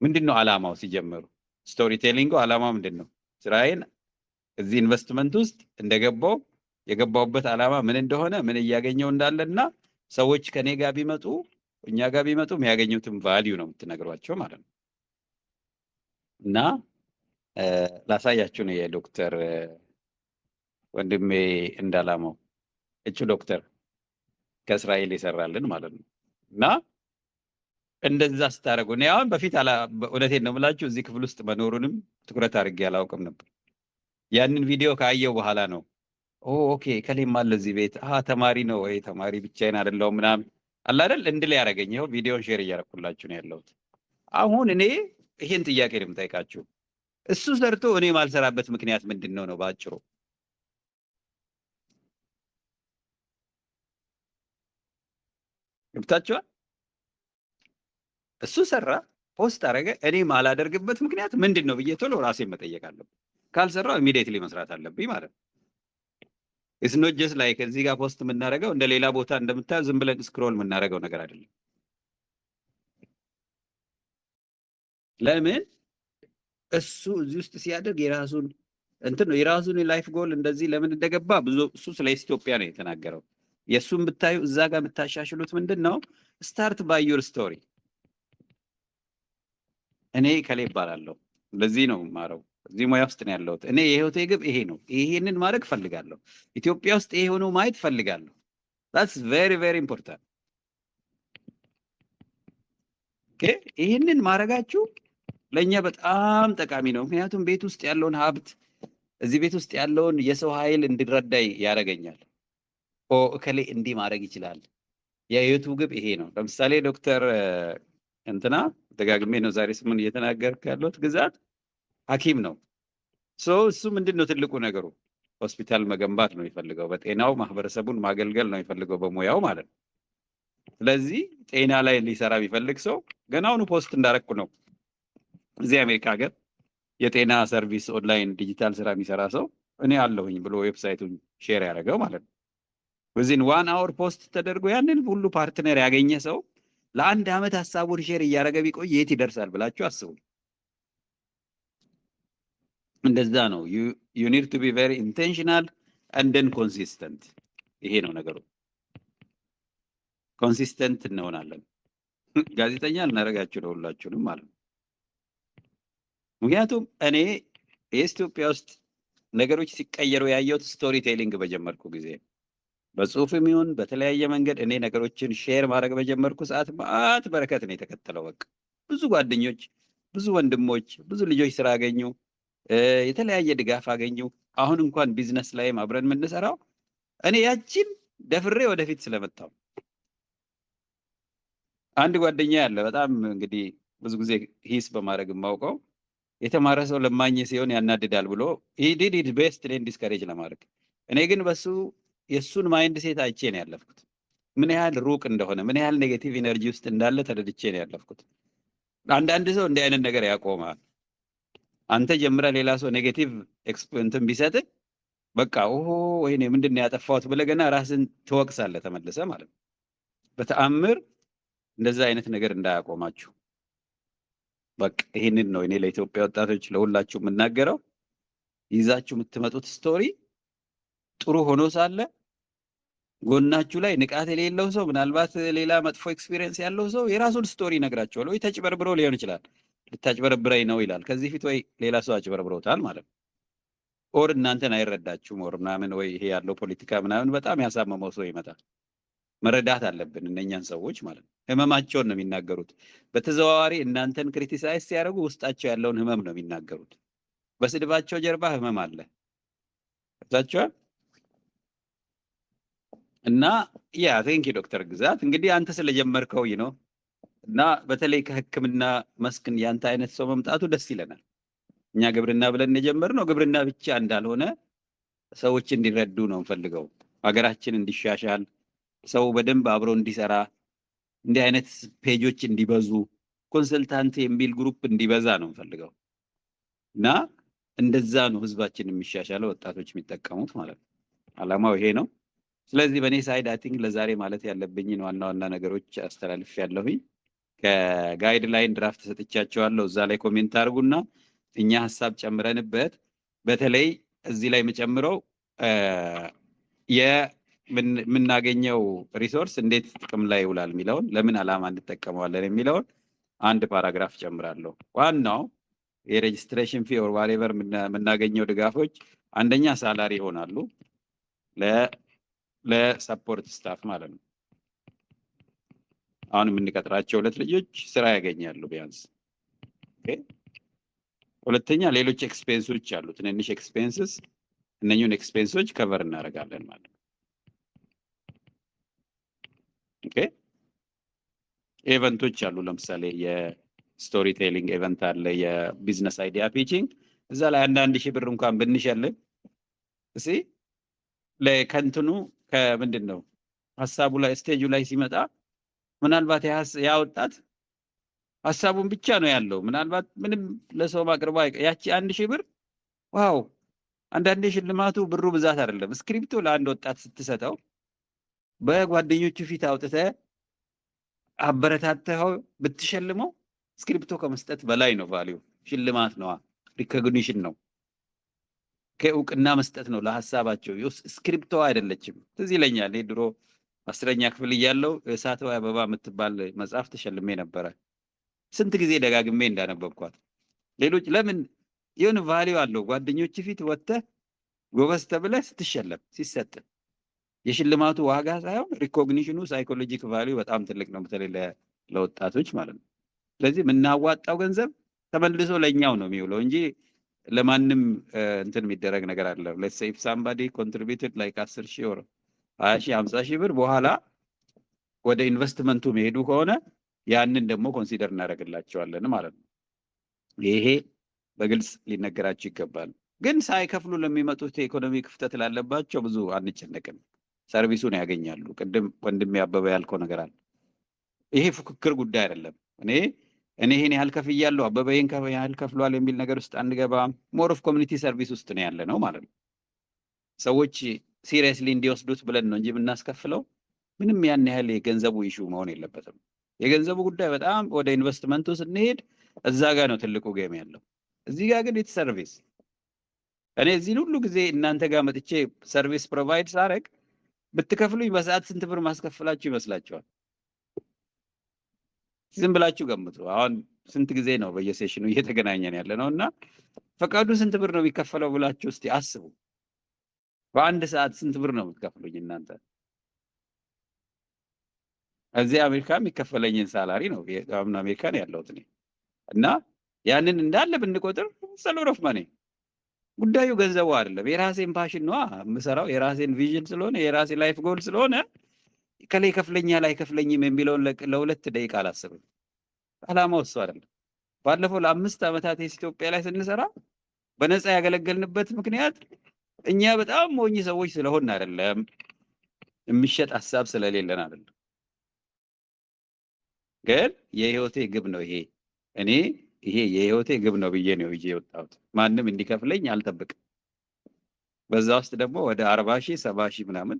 ምንድነው ዓላማው? ሲጀምሩ ስቶሪ ቴሊንግ ዓላማው ምንድነው? ስራዬን እዚህ ኢንቨስትመንት ውስጥ የገባውበት ዓላማ ምን እንደሆነ ምን እያገኘው እንዳለና ሰዎች ከኔ ጋር ቢመጡ እኛ ጋር ቢመጡ የሚያገኙትን ቫልዩ ነው የምትነግሯቸው ማለት ነው። እና ላሳያችሁ ነው የዶክተር ወንድሜ እንዳላማው እቹ ዶክተር ከእስራኤል የሰራልን ማለት ነው። እና እንደዛ ስታደርጉ እኔ አሁን በፊት እውነቴን ነው የምላችሁ እዚህ ክፍል ውስጥ መኖሩንም ትኩረት አድርጌ አላውቅም ነበር። ያንን ቪዲዮ ካየው በኋላ ነው ኦኬ ከሌም አለ እዚህ ቤት ተማሪ ነው ወይ ተማሪ ብቻዬን አይደለሁም ምናምን አለ አይደል እንድል ያደረገኝ። ይኸው ቪዲዮን ሼር እያደረኩላችሁ ነው ያለሁት። አሁን እኔ ይሄን ጥያቄ ነው የምጠይቃችሁ፣ እሱ ሰርቶ እኔ ማልሰራበት ምክንያት ምንድን ነው ነው ባጭሩ። ገብታችኋል? እሱ ሰራ ፖስት አደረገ፣ እኔ ማላደርግበት ምክንያት ምንድን ነው ብዬ ቶሎ ራሴን መጠየቅ አለብኝ። ካልሰራው ኢሚዲየትሊ መስራት አለብኝ ማለት ነው። ኢትስ ኖት ጀስት ላይክ እዚህ ጋር ፖስት የምናደርገው እንደ ሌላ ቦታ እንደምታየው ዝም ብለን ስክሮል የምናደርገው ነገር አይደለም። ለምን እሱ እዚህ ውስጥ ሲያደርግ የራሱን እንትን ነው የራሱን ላይፍ ጎል እንደዚህ ለምን እንደገባ ብዙ እሱ ስለ ኢትዮጵያ ነው የተናገረው። የእሱን ብታዩ እዛ ጋር የምታሻሽሉት ምንድን ነው? ስታርት ባይ ዩር ስቶሪ። እኔ ከሌ ይባላለሁ፣ ለዚህ ነው የማረው፣ እዚህ ሙያ ውስጥ ነው ያለሁት። እኔ የህይወቴ ግብ ይሄ ነው፣ ይሄንን ማድረግ ፈልጋለሁ፣ ኢትዮጵያ ውስጥ ይሄ ሆኖ ማየት ፈልጋለሁ። that's very very important። ኦኬ ይሄንን ማድረጋችሁ ለኛ በጣም ጠቃሚ ነው። ምክንያቱም ቤት ውስጥ ያለውን ሀብት እዚህ ቤት ውስጥ ያለውን የሰው ኃይል እንዲረዳ ያደርገኛል። እከሌ እንዲህ ማድረግ ይችላል። የዩቱብ ግብ ይሄ ነው። ለምሳሌ ዶክተር እንትና ደጋግሜ ነው ዛሬ ስሙን እየተናገርኩ ያለሁት ግዛት ሐኪም ነው። እሱ ምንድነው ትልቁ ነገሩ? ሆስፒታል መገንባት ነው የሚፈልገው። በጤናው ማህበረሰቡን ማገልገል ነው የሚፈልገው በሙያው ማለት ነው። ስለዚህ ጤና ላይ ሊሰራ የሚፈልግ ሰው ገናውኑ ፖስት እንዳረኩ ነው እዚህ አሜሪካ ሀገር የጤና ሰርቪስ ኦንላይን ዲጂታል ስራ የሚሰራ ሰው እኔ አለሁኝ ብሎ ዌብሳይቱን ሼር ያደረገው ማለት ነው። within 1 hour ፖስት ተደርጎ ያንን ሁሉ ፓርትነር ያገኘ ሰው ለአንድ አመት ሀሳቡን ሼር እያደረገ ቢቆይ የት ይደርሳል ብላችሁ አስቡ። እንደዛ ነው። you need to be very intentional and then consistent። ይሄ ነው ነገሩ። ኮንሲስተንት እንሆናለን። ጋዜጠኛ ልናደርጋችሁ ነው ሁላችሁንም ማለት ነው። ምክንያቱም እኔ የኢትዮጵያ ውስጥ ነገሮች ሲቀየሩ ያየሁት ስቶሪ ቴሊንግ በጀመርኩ ጊዜ በጽሁፍም ይሁን በተለያየ መንገድ እኔ ነገሮችን ሼር ማድረግ በጀመርኩ ሰዓት ማአት በረከት ነው የተከተለው። በቃ ብዙ ጓደኞች፣ ብዙ ወንድሞች፣ ብዙ ልጆች ስራ አገኙ፣ የተለያየ ድጋፍ አገኙ። አሁን እንኳን ቢዝነስ ላይም አብረን የምንሰራው እኔ ያችን ደፍሬ ወደፊት ስለመጣው። አንድ ጓደኛ ያለ በጣም እንግዲህ ብዙ ጊዜ ሂስ በማድረግ የማውቀው የተማረ ሰው ለማኝ ሲሆን ያናድዳል ብሎ he did his best እኔን ዲስከሬጅ ለማድረግ። እኔ ግን በሱ የሱን ማይንድ ሴት አይቼ ነው ያለፍኩት። ምን ያህል ሩቅ እንደሆነ ምን ያህል ኔጌቲቭ ኢነርጂ ውስጥ እንዳለ ተረድቼ ነው ያለፍኩት። አንዳንድ ሰው እንዲህ አይነት ነገር ያቆማል። አንተ ጀምረህ ሌላ ሰው ኔጌቲቭ እንትን ቢሰጥ በቃ ወይኔ ምንድን ነው ያጠፋሁት ብለህ ገና ራስን ትወቅሳለህ ተመልሰህ ማለት ነው። በተአምር እንደዛ አይነት ነገር እንዳያቆማችሁ። በቃ ይሄንን ነው እኔ ለኢትዮጵያ ወጣቶች ለሁላችሁ የምናገረው። ይዛችሁ የምትመጡት ስቶሪ ጥሩ ሆኖ ሳለ ጎናችሁ ላይ ንቃት የሌለው ሰው ምናልባት ሌላ መጥፎ ኤክስፒሪየንስ ያለው ሰው የራሱን ስቶሪ ይነግራችኋል። ወይ ተጭበርብሮ ሊሆን ይችላል፣ ልታጭበረብረኝ ነው ይላል። ከዚህ ፊት ወይ ሌላ ሰው አጭበርብሮታል ማለት ነው። ኦር እናንተን አይረዳችሁም ኦር ምናምን ወይ ይሄ ያለው ፖለቲካ ምናምን በጣም ያሳመመው ሰው ይመጣል። መረዳት አለብን እነኛን ሰዎች ማለት ነው። ህመማቸውን ነው የሚናገሩት። በተዘዋዋሪ እናንተን ክሪቲሳይዝ ሲያደርጉ ውስጣቸው ያለውን ህመም ነው የሚናገሩት። በስድባቸው ጀርባ ህመም አለ። ታቻው እና ያ ቴንክ ዩ ዶክተር ግዛት እንግዲህ አንተ ስለጀመርከው ነው እና በተለይ ከህክምና መስክን ያንተ አይነት ሰው መምጣቱ ደስ ይለናል። እኛ ግብርና ብለን የጀመርነው ግብርና ብቻ እንዳልሆነ ሰዎች እንዲረዱ ነው እንፈልገው። ሀገራችን እንዲሻሻል ሰው በደንብ አብሮ እንዲሰራ እንዲህ አይነት ፔጆች እንዲበዙ ኮንሰልታንት የሚል ግሩፕ እንዲበዛ ነው እንፈልገው እና እንደዛ ነው ህዝባችን የሚሻሻለው ወጣቶች የሚጠቀሙት ማለት ነው። አላማው ይሄ ነው። ስለዚህ በእኔ ሳይድ አይ ቲንክ ለዛሬ ማለት ያለብኝን ዋና ዋና ነገሮች አስተላልፍ ያለሁኝ። ከጋይድ ላይን ድራፍት ሰጥቻቸዋለሁ። እዛ ላይ ኮሜንት አድርጉና እኛ ሀሳብ ጨምረንበት በተለይ እዚህ ላይ የምጨምረው የምናገኘው ሪሶርስ እንዴት ጥቅም ላይ ይውላል የሚለውን ለምን ዓላማ እንጠቀመዋለን የሚለውን አንድ ፓራግራፍ ጨምራለሁ። ዋናው የሬጅስትሬሽን ፊ ኦር ዋሬቨር የምናገኘው ድጋፎች አንደኛ ሳላሪ ይሆናሉ ለሰፖርት ስታፍ ማለት ነው። አሁን የምንቀጥራቸው 2 ልጆች ስራ ያገኛሉ ቢያንስ። ኦኬ። ሁለተኛ ሌሎች ኤክስፔንሶች አሉ፣ ትንንሽ ኤክስፔንስስ፣ እነኚህን ኤክስፔንሶች ከቨር እናደርጋለን ማለት ነው። ኦኬ። ኢቨንቶች አሉ፣ ለምሳሌ የስቶሪ ቴሊንግ ኢቨንት አለ፣ የቢዝነስ አይዲያ ፒቺንግ፣ እዛ ላይ አንዳንድ ሺህ ብር እንኳን ብንሸልም እሺ ለከንትኑ ከምንድን ነው ሐሳቡ ላይ ስቴጁ ላይ ሲመጣ ምናልባት ያ ወጣት ሐሳቡን ብቻ ነው ያለው፣ ምናልባት ምንም ለሰው ማቅረብ ያቺ 1000 ብር ዋው። አንዳንዴ ሽልማቱ ብሩ ብዛት አይደለም። ስክሪፕቶ ለአንድ ወጣት ስትሰጠው በጓደኞቹ ፊት አውጥተህ አበረታተኸው ብትሸልመው ስክሪፕቶ ከመስጠት በላይ ነው። ቫልዩ ሽልማት ነው፣ ሪኮግኒሽን ነው፣ ከእውቅና መስጠት ነው ለሐሳባቸው። ስክሪፕቶ አይደለችም። ትዝ ይለኛል ድሮ 10ኛ ክፍል እያለሁ እሳተ አበባ የምትባል መጽሐፍ ተሸልሜ ነበረ። ስንት ጊዜ ደጋግሜ እንዳነበብኳት። ሌሎች ለምን የሆነ ቫልዩ አለው። ጓደኞች ፊት ወጥተህ ጎበዝ ተብለህ ስትሸለም ሲሰጥ የሽልማቱ ዋጋ ሳይሆን ሪኮግኒሽኑ ሳይኮሎጂክ ቫልዩ በጣም ትልቅ ነው፣ በተለይ ለወጣቶች ማለት ነው። ስለዚህ የምናዋጣው ገንዘብ ተመልሶ ለኛው ነው የሚውለው እንጂ ለማንም እንትን የሚደረግ ነገር አይደለም። let's say if somebody contributed like 10,000 or 20,000 50,000 ብር በኋላ ወደ ኢንቨስትመንቱ መሄዱ ከሆነ ያንን ደግሞ ኮንሲደር እናደርግላቸዋለን ማለት ነው። ይሄ በግልጽ ሊነገራቸው ይገባል። ግን ሳይከፍሉ ለሚመጡት የኢኮኖሚ ክፍተት ላለባቸው ብዙ አንጨነቅም፣ ሰርቪሱን ያገኛሉ። ቅድም ወንድሜ አበበ ያልከው ነገር አለ። ይሄ ፉክክር ጉዳይ አይደለም። እኔ ይሄን ያህል ከፍያለሁ አበበ ይሄን ያህል ከፍሏል የሚል ነገር ውስጥ አንገባም። ሞር ኦፍ ኮሚኒቲ ሰርቪስ ውስጥ ነው ያለ ነው ማለት ነው። ሰዎች ሲሪየስሊ እንዲወስዱት ብለን ነው እንጂ የምናስከፍለው ምንም ያን ያህል የገንዘቡ ኢሹ መሆን የለበትም። የገንዘቡ ጉዳይ በጣም ወደ ኢንቨስትመንቱ ስንሄድ እዛ ጋር ነው ትልቁ ጌም ያለው። እዚህ ጋር ግን ኢትስ ሰርቪስ። እኔ እዚህን ሁሉ ጊዜ እናንተ ጋር መጥቼ ሰርቪስ ፕሮቫይድ ሳረግ ብትከፍሉኝ በሰዓት ስንት ብር ማስከፍላችሁ ይመስላችኋል? ዝም ብላችሁ ገምቱ። አሁን ስንት ጊዜ ነው በየሴሽኑ እየተገናኘን ያለ ነው እና ፈቃዱ ስንት ብር ነው የሚከፈለው ብላችሁ እስቲ አስቡ። በአንድ ሰዓት ስንት ብር ነው የምትከፍሉኝ እናንተ? እዚህ አሜሪካ የሚከፈለኝን ሳላሪ ነው አሜሪካን ያለሁት እኔ እና ያንን እንዳለ ብንቆጥር ሰሎሮፍ ማኔ ጉዳዩ ገንዘቡ አይደለም። የራሴን ፓሽን ነው የምሰራው፣ የራሴን ቪዥን ስለሆነ የራሴ ላይፍ ጎል ስለሆነ ከሌ ከፍለኛል አይከፍለኝም የሚለውን ለ2 ደቂቃ አላስብም። ዓላማው እሱ አይደለም። ባለፈው ለ5 ዓመታት ኢትዮጵያ ላይ ስንሰራ በነፃ ያገለገልንበት ምክንያት እኛ በጣም ሞኝ ሰዎች ስለሆን አይደለም፣ የሚሸጥ ሐሳብ ስለሌለን አይደለም። ግን የህይወቴ ግብ ነው ይሄ። እኔ ይሄ የህይወቴ ግብ ነው ብዬ ነው ይዤ የወጣሁት። ማንም እንዲከፍለኝ አልጠብቅም። በዛ ውስጥ ደግሞ ወደ 40,000 70,000 ምናምን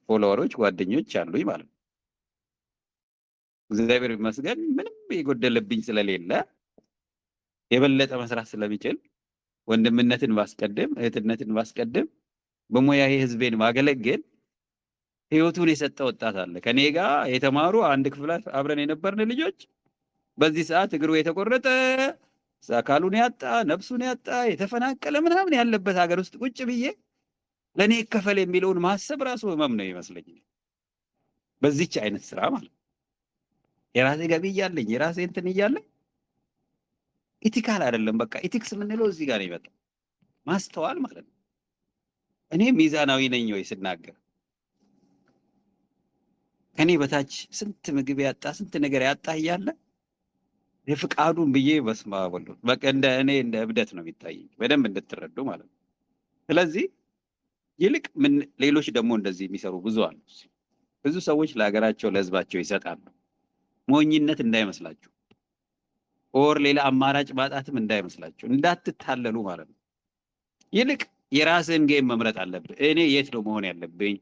ፎሎወሮች ጓደኞች አሉኝ ማለት ነው። እግዚአብሔር ይመስገን ምንም የጎደለብኝ ስለሌለ የበለጠ መስራት ስለሚችል ወንድምነትን ማስቀደም እህትነትን ማስቀደም በሙያዬ ህዝቤን ማገለገል ህይወቱን የሰጠ ወጣት አለ። ከኔ ጋር የተማሩ አንድ ክፍል አብረን የነበርን ልጆች በዚህ ሰዓት እግሩ የተቆረጠ አካሉን ያጣ ነፍሱን ያጣ የተፈናቀለ ምናምን ያለበት ሀገር ውስጥ ቁጭ ብዬ ለኔ ይከፈል የሚለውን ማሰብ ራሱ ህመም ነው ይመስለኝ። በዚህች አይነት ስራ ማለት የራሴ ገቢ እያለኝ የራሴ እንትን እያለኝ ኢቲካል አይደለም። በቃ ኢቲክስ የምንለው እዚህ ጋር ነው ይመጣል። ማስተዋል ማለት ነው። እኔ ሚዛናዊ ነኝ ወይ ስናገር? ከኔ በታች ስንት ምግብ ያጣ ስንት ነገር ያጣ እያለ የፍቃዱን ብዬ በስማ ወሎ በቃ እንደ እብደት ነው የሚታየኝ፣ በደንብ እንድትረዱ ማለት ነው። ስለዚህ ይልቅ ምን ሌሎች ደግሞ እንደዚህ የሚሰሩ ብዙ አሉ። ብዙ ሰዎች ለሀገራቸው ለህዝባቸው ይሰጣሉ። ሞኝነት እንዳይመስላችሁ፣ ኦር ሌላ አማራጭ ማጣትም እንዳይመስላችሁ፣ እንዳትታለሉ ማለት ነው። ይልቅ የራስን ጌም መምረጥ አለብህ። እኔ የት ነው መሆን ያለብኝ?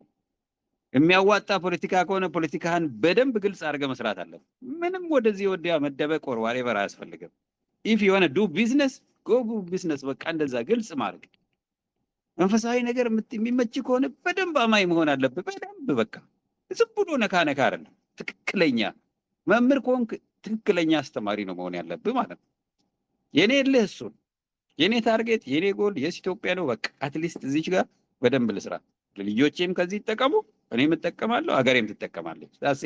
የሚያዋጣ ፖለቲካ ከሆነ ፖለቲካህን በደንብ ግልጽ አድርገህ መስራት አለብህ። ምንም ወደዚህ ወዲያ መደበቅ ኦር ዋሬቨር አያስፈልግም። ኢፍ የሆነ ዱ ቢዝነስ ጎ ቢዝነስ፣ በቃ እንደዛ ግልጽ ማድረግ መንፈሳዊ ነገር የሚመች ከሆነ በደንብ አማኝ መሆን አለብህ። በደንብ በቃ ዝም ብሎ ነካ ነካ አይደለም። ትክክለኛ መምህር ከሆንክ ትክክለኛ አስተማሪ ነው መሆን ያለብህ ማለት ነው። የኔ ልህ እሱን የኔ ታርጌት የኔ ጎል የስ ኢትዮጵያ ነው። በቃ አትሊስት እዚች ጋር በደንብ ልስራ፣ ልጆቼም ከዚህ ይጠቀሙ፣ እኔም እጠቀማለሁ፣ ሀገሬም ትጠቀማለች። ዳሴ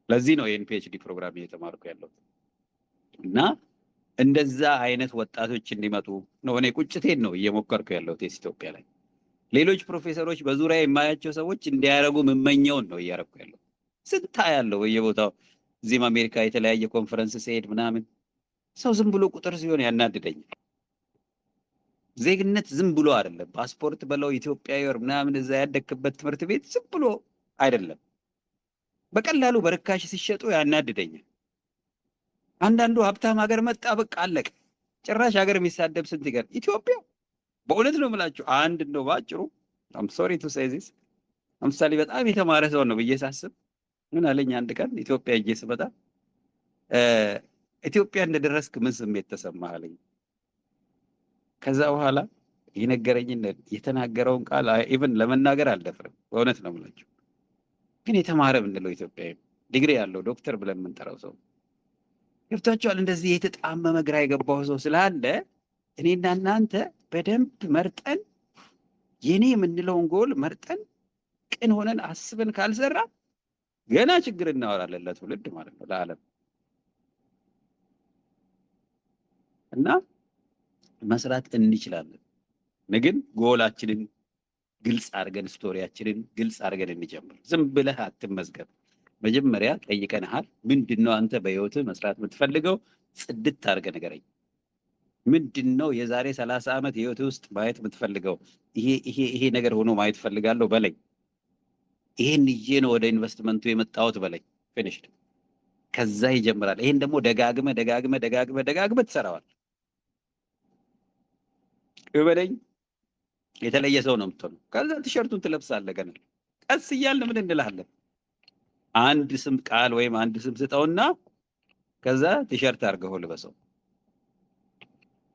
ለዚህ ነው ይሄን ፒኤችዲ ፕሮግራም እየተማርኩ ያለው እና እንደዛ አይነት ወጣቶች እንዲመጡ ነው እኔ ቁጭቴን ነው እየሞከርኩ ያለሁት የስ ኢትዮጵያ ላይ። ሌሎች ፕሮፌሰሮች በዙሪያ የማያቸው ሰዎች እንዲያረጉ የምመኘውን ነው እያረኩ ያለው። ስንታ ያለው በየቦታው እዚህም አሜሪካ የተለያየ ኮንፈረንስ ሲሄድ ምናምን ሰው ዝም ብሎ ቁጥር ሲሆን ያናድደኛል። ዜግነት ዝም ብሎ አይደለም። ፓስፖርት በለው ኢትዮጵያዊ ወር ምናምን እዛ ያደክበት ትምህርት ቤት ዝም ብሎ አይደለም። በቀላሉ በርካሽ ሲሸጡ ያናድደኛል። አንዳንዱ ሀብታም ሀገር መጣ በቃ አለቀ። ጭራሽ ሀገር የሚሳደብ ስንት ይገር ኢትዮጵያ። በእውነት ነው የምላችሁ አንድ ነው ባጭሩ I'm sorry to say this ለምሳሌ በጣም የተማረ ሰው ነው ብዬ ሳስብ ምን አለኝ አንድ ቀን ኢትዮጵያ ሄጄ ስመጣ ኢትዮጵያ እንደደረስክ ምን ስሜት ተሰማህ አለኝ። ከዛ በኋላ የነገረኝን የተናገረውን ቃል ኢቭን ለመናገር አልደፍርም። በእውነት ነው የምላችሁ ግን የተማረ ምንለው ኢትዮጵያዊ ዲግሪ ያለው ዶክተር ብለን የምንጠራው ሰው ገብታችኋል። እንደዚህ የተጣመመ ግራ የገባው ሰው ስላለ እኔና እናንተ በደንብ መርጠን የኔ የምንለውን ጎል መርጠን ቅን ሆነን አስበን ካልሰራ ገና ችግር እናወራለን ለትውልድ ማለት ነው ለዓለም። እና መስራት እንችላለን። ግን ጎላችንን ግልጽ አድርገን ስቶሪያችንን ግልጽ አድርገን እንጀምር። ዝም ብለህ አትመዝገብ። መጀመሪያ ጠይቀንሃል። ምንድነው አንተ በህይወትህ መስራት የምትፈልገው? ጽድት አድርገህ ንገረኝ። ምንድነው የዛሬ 30 ዓመት ህይወትህ ውስጥ ማየት የምትፈልገው? ይሄ ነገር ሆኖ ማየት ፈልጋለሁ በለኝ። ይሄን ይዤ ነው ወደ ኢንቨስትመንቱ የመጣሁት በለኝ። ፊኒሽድ። ከዛ ይጀምራል። ይሄን ደግሞ ደጋግመህ ትሰራዋል። እበለኝ የተለየ ሰው ነው የምትሆነው። ከዛ ቲሸርቱን ትለብሳለህ። ገና ቀስ እያልን ምን እንልሃለን? አንድ ስም ቃል ወይም አንድ ስም ስጠውና ከዛ ቲሸርት አድርገው ልበሰው፣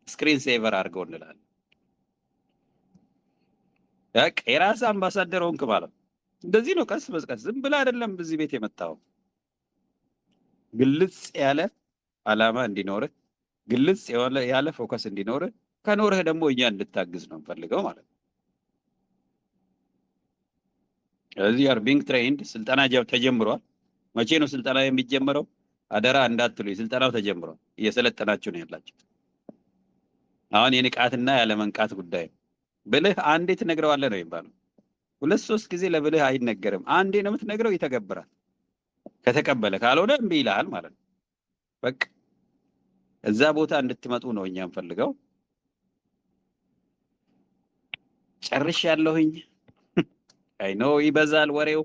ስክሪን ሴቨር አድርገው እንላለን። የራስህ አምባሳደር ሆንክ ማለት እንደዚህ ነው። ቀስ በቀስ ዝም ብለህ አይደለም በዚህ ቤት የመጣው። ግልጽ ያለ አላማ እንዲኖርህ፣ ግልጽ ያለ ፎከስ እንዲኖርህ፣ ከኖርህ ደግሞ እኛ እንድታግዝ ነው እንፈልገው ማለት ነው። እዚህ አር ቢንግ ትሬንድ ስልጠና ተጀምሯል። መቼ ነው ስልጠና የሚጀምረው? አደራ እንዳትሉኝ፣ ስልጠናው ተጀምሯል። እየሰለጠናችሁ ነው ያላችሁ። አሁን የንቃትና ያለ መንቃት ጉዳይ ብልህ አንዴ ትነግረዋለህ ነው የሚባለው። 2-3 ጊዜ ለብልህ አይነገርም። አንዴ ነው የምትነግረው፣ ይተገብራል። ከተቀበለ ካልሆነ እምቢ ይልሃል ማለት ነው። በቃ እዛ ቦታ እንድትመጡ ነው እኛ እንፈልገው። ጨርሻለሁኝ። አይ ኖ ይበዛል ወሬው።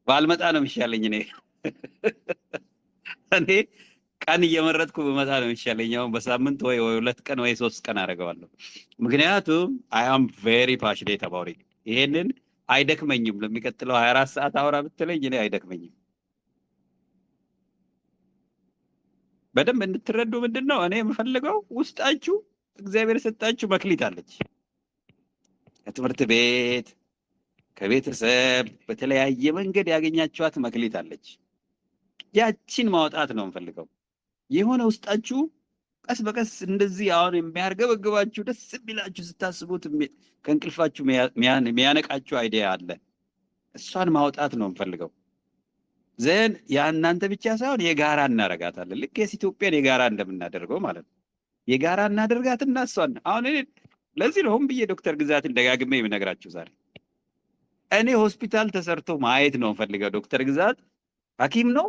ባልመጣ ነው የሚሻለኝ እኔ ቀን እየመረጥኩ በመጣ ነው የሚሻለኝ። አሁን በሳምንት ወይ 2 ቀን ወይ 3 ቀን አደርገዋለሁ። ምክንያቱም I am very passionate about it። ይሄንን አይደክመኝም። ለሚቀጥለው 24 ሰዓት አውራ ብትለኝ እኔ አይደክመኝም። በደንብ እንድትረዱ ምንድነው እኔ የምፈልገው ውስጣችሁ እግዚአብሔር ሰጣችሁ መክሊት አለች። ከትምህርት ቤት ከቤተሰብ በተለያየ መንገድ ያገኛችኋት መክሊት አለች። ያቺን ማውጣት ነው የምፈልገው። የሆነ ውስጣችሁ ቀስ በቀስ እንደዚህ አሁን የሚያርገበግባችሁ ደስ የሚላችሁ ስታስቡት ከእንቅልፋችሁ የሚያነቃችሁ አይዲያ አለ። እሷን ማውጣት ነው የምፈልገው። ዘን ያናንተ ብቻ ሳይሆን የጋራ እናረጋታለን። ልክ የኢትዮጵያን የጋራ እንደምናደርገው ማለት ነው። የጋራ እናደርጋትና እሷን አሁን ለዚህ ነው ብዬ ዶክተር ግዛትን ደጋግሜ የምነግራችሁ ዛሬ። እኔ ሆስፒታል ተሰርቶ ማየት ነው የምፈልገው። ዶክተር ግዛት ሐኪም ነው፣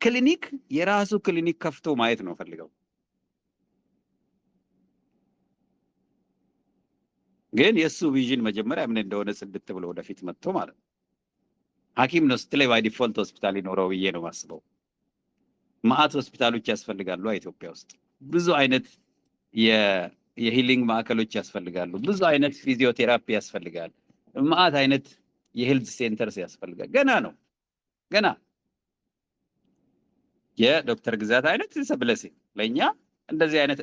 ክሊኒክ የራሱ ክሊኒክ ከፍቶ ማየት ነው የምፈልገው። ግን የሱ ቪዥን መጀመሪያ ምን እንደሆነ ጽድት ብሎ ወደፊት መጥቶ ማለት ነው። ሐኪም ነው ስትለይ ባይ ዲፎልት ሆስፒታል ይኖረው ብዬ ነው የማስበው። ማአት ሆስፒታሎች ያስፈልጋሉ ኢትዮጵያ ውስጥ። ብዙ አይነት የሂሊንግ ማዕከሎች ያስፈልጋሉ። ብዙ አይነት ፊዚዮቴራፒ ያስፈልጋል። ማአት አይነት የሄልዝ ሴንተርስ ያስፈልጋል። ገና የዶክተር ግዛት አይነት ሰብለሲ ለኛ እንደዚህ አይነት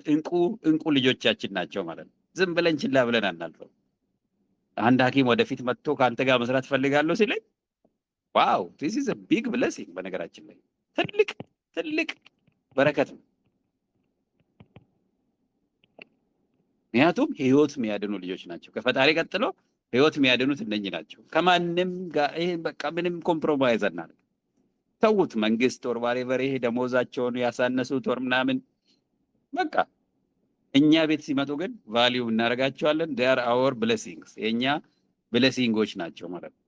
እንቁ ልጆቻችን ናቸው ማለት ነው። ዝም ብለን ችላ ብለን አናልፈው። አንድ ሐኪም ወደፊት መጥቶ ከአንተ ጋር መስራት ፈልጋለሁ ሲለኝ ዋው this is a big blessing። በነገራችን ላይ ትልቅ በረከት ነው። ምክንያቱም ህይወት የሚያድኑ ልጆች ናቸው። ከፈጣሪ ቀጥሎ ህይወት የሚያድኑት እነኚህ ናቸው። ከማንም ጋር ይሄ በቃ ምንም ኮምፕሮማይዝ አናደርግ። ተውት መንግስት ወር ባሬቨር ይሄ ደሞዛቸውን ያሳነሱት ወር ምናምን በቃ እኛ ቤት ሲመጡ ግን ቫልዩ እናደርጋቸዋለን። they are our blessings የኛ ብሌሲንጎች ናቸው ማለት ነው።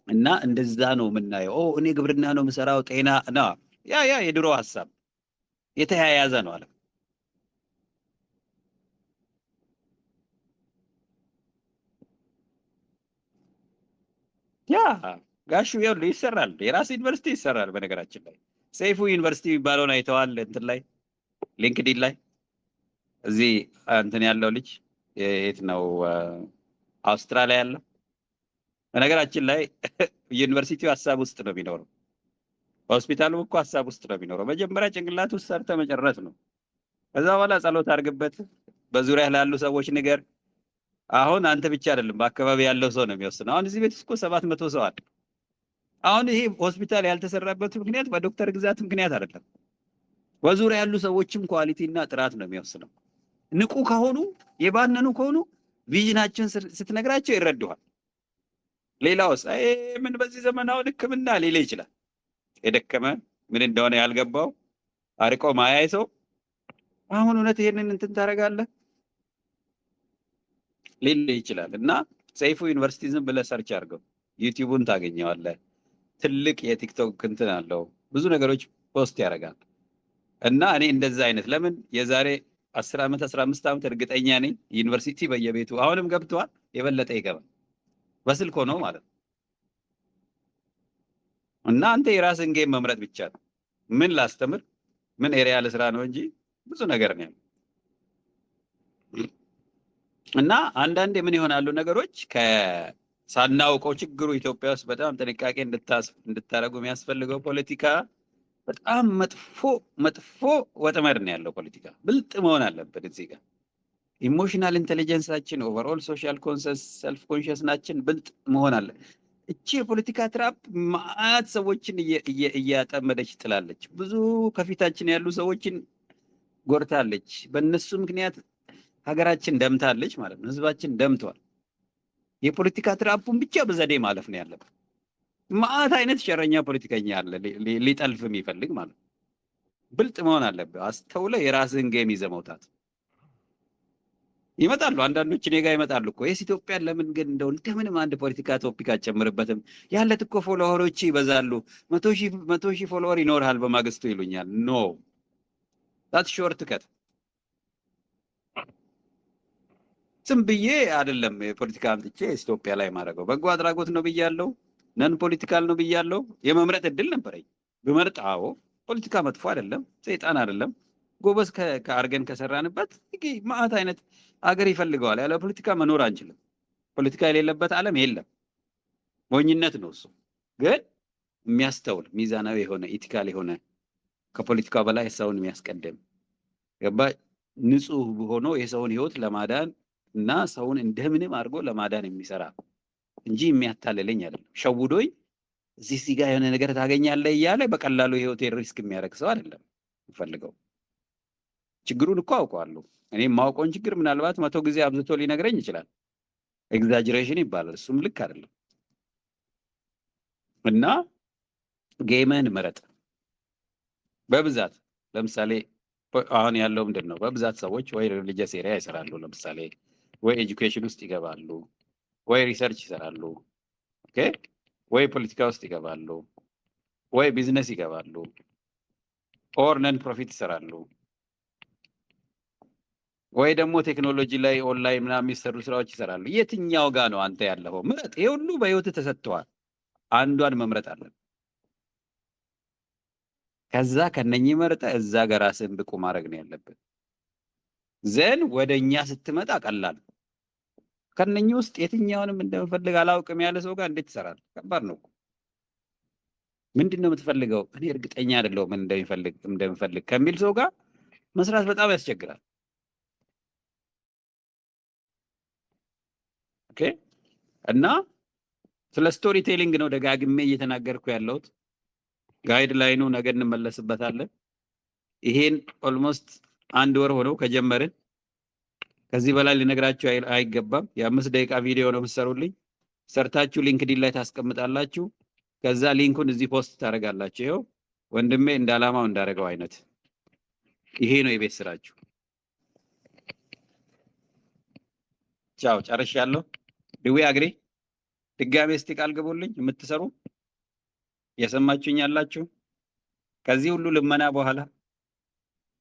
እና እንደዛ ነው የምናየው። እኔ ግብርና ነው የምሰራው ጤና ነው ያ የድሮ ሐሳብ የተያያዘ ነው አለ። ያ ጋሹ ይሰራል። የራስ ዩኒቨርሲቲ ይሰራል። በነገራችን ላይ ሰይፉ ዩኒቨርሲቲ የሚባለውን አይተዋል? እንትን ላይ ሊንክዲን ላይ እዚህ እንትን ያለው ልጅ የት ነው? አውስትራሊያ ያለው። በነገራችን ላይ ዩኒቨርሲቲው ሐሳብ ውስጥ ነው የሚኖረው። ሆስፒታሉ እኮ ሐሳብ ውስጥ ነው የሚኖረው። መጀመሪያ ጭንቅላት ውስጥ ሰርተ መጨረስ ነው። ከዛ በኋላ ጸሎት አድርግበት፣ በዙሪያ ላሉ ሰዎች ንገር። አሁን አንተ ብቻ አይደለም በአካባቢ ያለው ሰው ነው የሚወስነው። አሁን እዚህ ቤት እኮ 700 ሰው አለ። አሁን ይሄ ሆስፒታል ያልተሰራበት ምክንያት በዶክተር ግዛት ምክንያት አይደለም። በዙሪያ ያሉ ሰዎችም ኳሊቲ እና ጥራት ነው የሚወስነው። ንቁ ከሆኑ የባነኑ ከሆኑ ቪዥናቸውን ስትነግራቸው ይረዱሃል። ሌላውስ ምን በዚህ ዘመናዊ ሕክምና ሊል ይችላል። የደከመ ምን እንደሆነ ያልገባው አርቆ ማያይ ሰው አሁን እውነት ይሄንን እንትን ታደርጋለህ ሊል ይችላል። እና ሰይፉ ዩኒቨርሲቲ ዝም ብለህ ሰርች አድርገው ዩቲዩቡን ታገኘዋለህ። ትልቅ የቲክቶክ እንትን አለው፣ ብዙ ነገሮች ፖስት ያደርጋል። እና እኔ እንደዛ አይነት ለምን የዛሬ 10 ዓመት 15 ዓመት እርግጠኛ ነኝ ዩኒቨርሲቲ በየቤቱ አሁንም ገብቷል፣ የበለጠ ይገባል። በስልክ ሆኖ ማለት ነው። እና አንተ የራስን ጌም መምረጥ ብቻ ነው። ምን ላስተምር፣ ምን ኤሪያ ለስራ ነው እንጂ ብዙ ነገር ነው ያለው። እና አንዳንዴ ምን ይሆናሉ ነገሮች ከሳናውቀው ችግሩ ኢትዮጵያ ውስጥ በጣም ጥንቃቄ እንድታረጉ የሚያስፈልገው ፖለቲካ በጣም መጥፎ ወጥመድ ነው ያለው። ፖለቲካ ብልጥ መሆን አለበት። እዚህ ጋር ኢሞሽናል ኢንቴሊጀንሳችን፣ ኦቨርኦል ሶሻል ኮንሰንስ ሰልፍ ኮንሽስናችን ብልጥ መሆን አለ። እቺ የፖለቲካ ትራፕ ማአት ሰዎችን እያጠመደች ጥላለች። ብዙ ከፊታችን ያሉ ሰዎችን ጎርታለች። በእነሱ ምክንያት ሀገራችን ደምታለች ማለት ነው። ህዝባችን ደምቷል። የፖለቲካ ትራፑን ብቻ በዘዴ ማለፍ ነው ያለበት። ማአት አይነት ሸረኛ ፖለቲከኛ አለ ሊጠልፍ የሚፈልግ ማለት ነው። ብልጥ መሆን አለብህ። አስተውለህ የራስህን ጌም ይዘህ መውጣት። ይመጣሉ አንዳንዶች እኔ ጋር ይመጣሉ እኮ የስ ኢትዮጵያን ለምን ግን እንደው እንደምንም አንድ ፖለቲካ ቶፒክ አጨምርበትም ያለት እኮ ፎሎወሮች ይበዛሉ 100 ሺህ ፎሎወር ይኖርሃል በማግስቱ ይሉኛል። ኖ ዳት ሾርት ከት ዝም ብዬ አይደለም የፖለቲካ አምጥቼ ኢትዮጵያ ላይ ማድረገው። በጎ አድራጎት ነው ብያለሁ፣ ነን ፖለቲካል ነው ብያለሁ። የመምረጥ እድል ነበረኝ ብመርጥ። አዎ ፖለቲካ መጥፎ አይደለም፣ ሰይጣን አይደለም። ጎበዝ ከአርገን ከሰራንበት ማአት አይነት አገር ይፈልገዋል። ያለ ፖለቲካ መኖር አንችልም። ፖለቲካ የሌለበት ዓለም የለም። ሞኝነት ነው እሱ። ግን የሚያስተውል ሚዛናዊ የሆነ ኢቲካል የሆነ ከፖለቲካ በላይ ሰውን የሚያስቀድም ገባ ንጹህ ሆኖ የሰውን ህይወት ለማዳን እና ሰውን እንደምንም አድርጎ ለማዳን የሚሰራ እንጂ የሚያታልለኝ አይደለም። ሸውዶኝ እዚህ ጋር የሆነ ነገር ታገኛለህ እያለ በቀላሉ ህይወቴን ሪስክ የሚያደርግ ሰው አይደለም የምፈልገው። ችግሩን እኮ አውቀዋለሁ። እኔ የማውቀውን ችግር ምናልባት 100 ጊዜ አብዝቶ ሊነግረኝ ይችላል። ኤግዛጀሬሽን ይባላል። እሱም ልክ አይደለም። እና ጌምህን ምረጥ በብዛት። ለምሳሌ አሁን ያለው ምንድን ነው? በብዛት ሰዎች ወይ ሪሊጂየስ ኤሪያ ይሰራሉ፣ ለምሳሌ ወይ ኤጁኬሽን ውስጥ ይገባሉ፣ ወይ ሪሰርች ይሰራሉ፣ ኦኬ፣ ወይ ፖለቲካ ውስጥ ይገባሉ፣ ወይ ቢዝነስ ይገባሉ፣ ኦር ነን ፕሮፊት ይሰራሉ፣ ወይ ደግሞ ቴክኖሎጂ ላይ ኦንላይን ምናምን የሚሰሩ ስራዎች ይሰራሉ። የትኛው ጋር ነው አንተ ያለው? ምረጥ። ይሄ ሁሉ በህይወት ተሰጥቷል። አንዷን መምረጥ አለብህ። ከዛ ከነኚህ መርጠህ እዛ ጋር ራስህን ብቁ ማድረግ ነው ያለብህ። ዘን ወደኛ ስትመጣ ቀላል። ከነኚህ ውስጥ የትኛውንም እንደምፈልግ አላውቅም ያለ ሰው ጋር እንዴት ትሰራለህ? ከባድ ነው። ምንድን ነው የምትፈልገው? እኔ እርግጠኛ አይደለሁም ምን እንደምፈልግ ከሚል ሰው ጋር መስራት በጣም ያስቸግራል። ኦኬ። እና ስለ ስቶሪ ቴሊንግ ነው ደጋግሜ እየተናገርኩ ያለሁት። ጋይድ ላይኑ ነገ እንመለስበታለን። ይሄን ኦልሞስት 1 ወር ሆነው ከጀመርን ከዚህ በላይ ልነግራችሁ አይገባም። የ5 ደቂቃ ቪዲዮ ነው የምትሰሩልኝ። ሰርታችሁ ሊንክዲን ላይ ታስቀምጣላችሁ። ከዛ ሊንኩን እዚህ ፖስት ታደርጋላችሁ። ይኸው ወንድሜ እንዳላማው እንዳደረገው አይነት ይሄ ነው የቤት ስራችሁ። ቻው፣ ጨርሻለሁ። ድዌ አግሪ ድጋሜ እስቲ ቃል ግቡልኝ የምትሰሩ የሰማችሁኝ ያላችሁ። ከዚህ ሁሉ ልመና በኋላ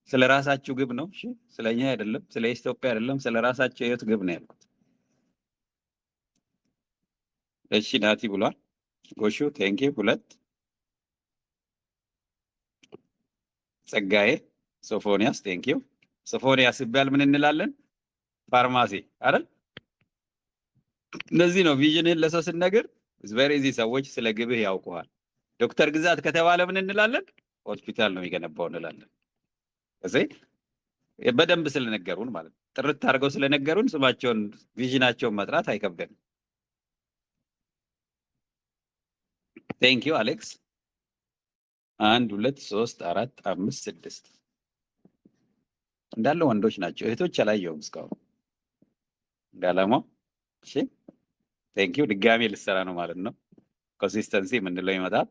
ስለ ራሳችሁ ግብ ነው። እሺ፣ ስለኛ አይደለም፣ ስለ ኢትዮጵያ አይደለም፣ ስለ ራሳችሁ ህይወት ግብ ነው ያልኩት። እሺ፣ ናቲ ብሏል። ጎሹ ቴንኪ 2 ጸጋዬ ሶፎኒያስ ቴንኪው። ሶፎኒያስ ሲባል ምን እንላለን? ፋርማሲ አይደል? እነዚህ ነው ቪዥንን ለሰው ስንነግር ቬሪ ሰዎች ስለ ግብህ ያውቁሃል። ዶክተር ግዛት ከተባለ ምን እንላለን? ሆስፒታል ነው የሚገነባው እንላለን። እዚህ በደንብ ስለነገሩን ማለት ነው። ጥርት አድርገው ስለነገሩን ስማቸውን ቪዥናቸውን መጥራት አይከብደንም። ቴንኪው አሌክስ 1 2 3 4 5 6 እንዳለ ወንዶች ናቸው። እህቶች አላየሁም እስካሁን እንዳላማው። እሺ ቴንኪው። ድጋሜ ልሰራ ነው ማለት ነው። ኮንሲስተንሲ የምንለው ይመጣል።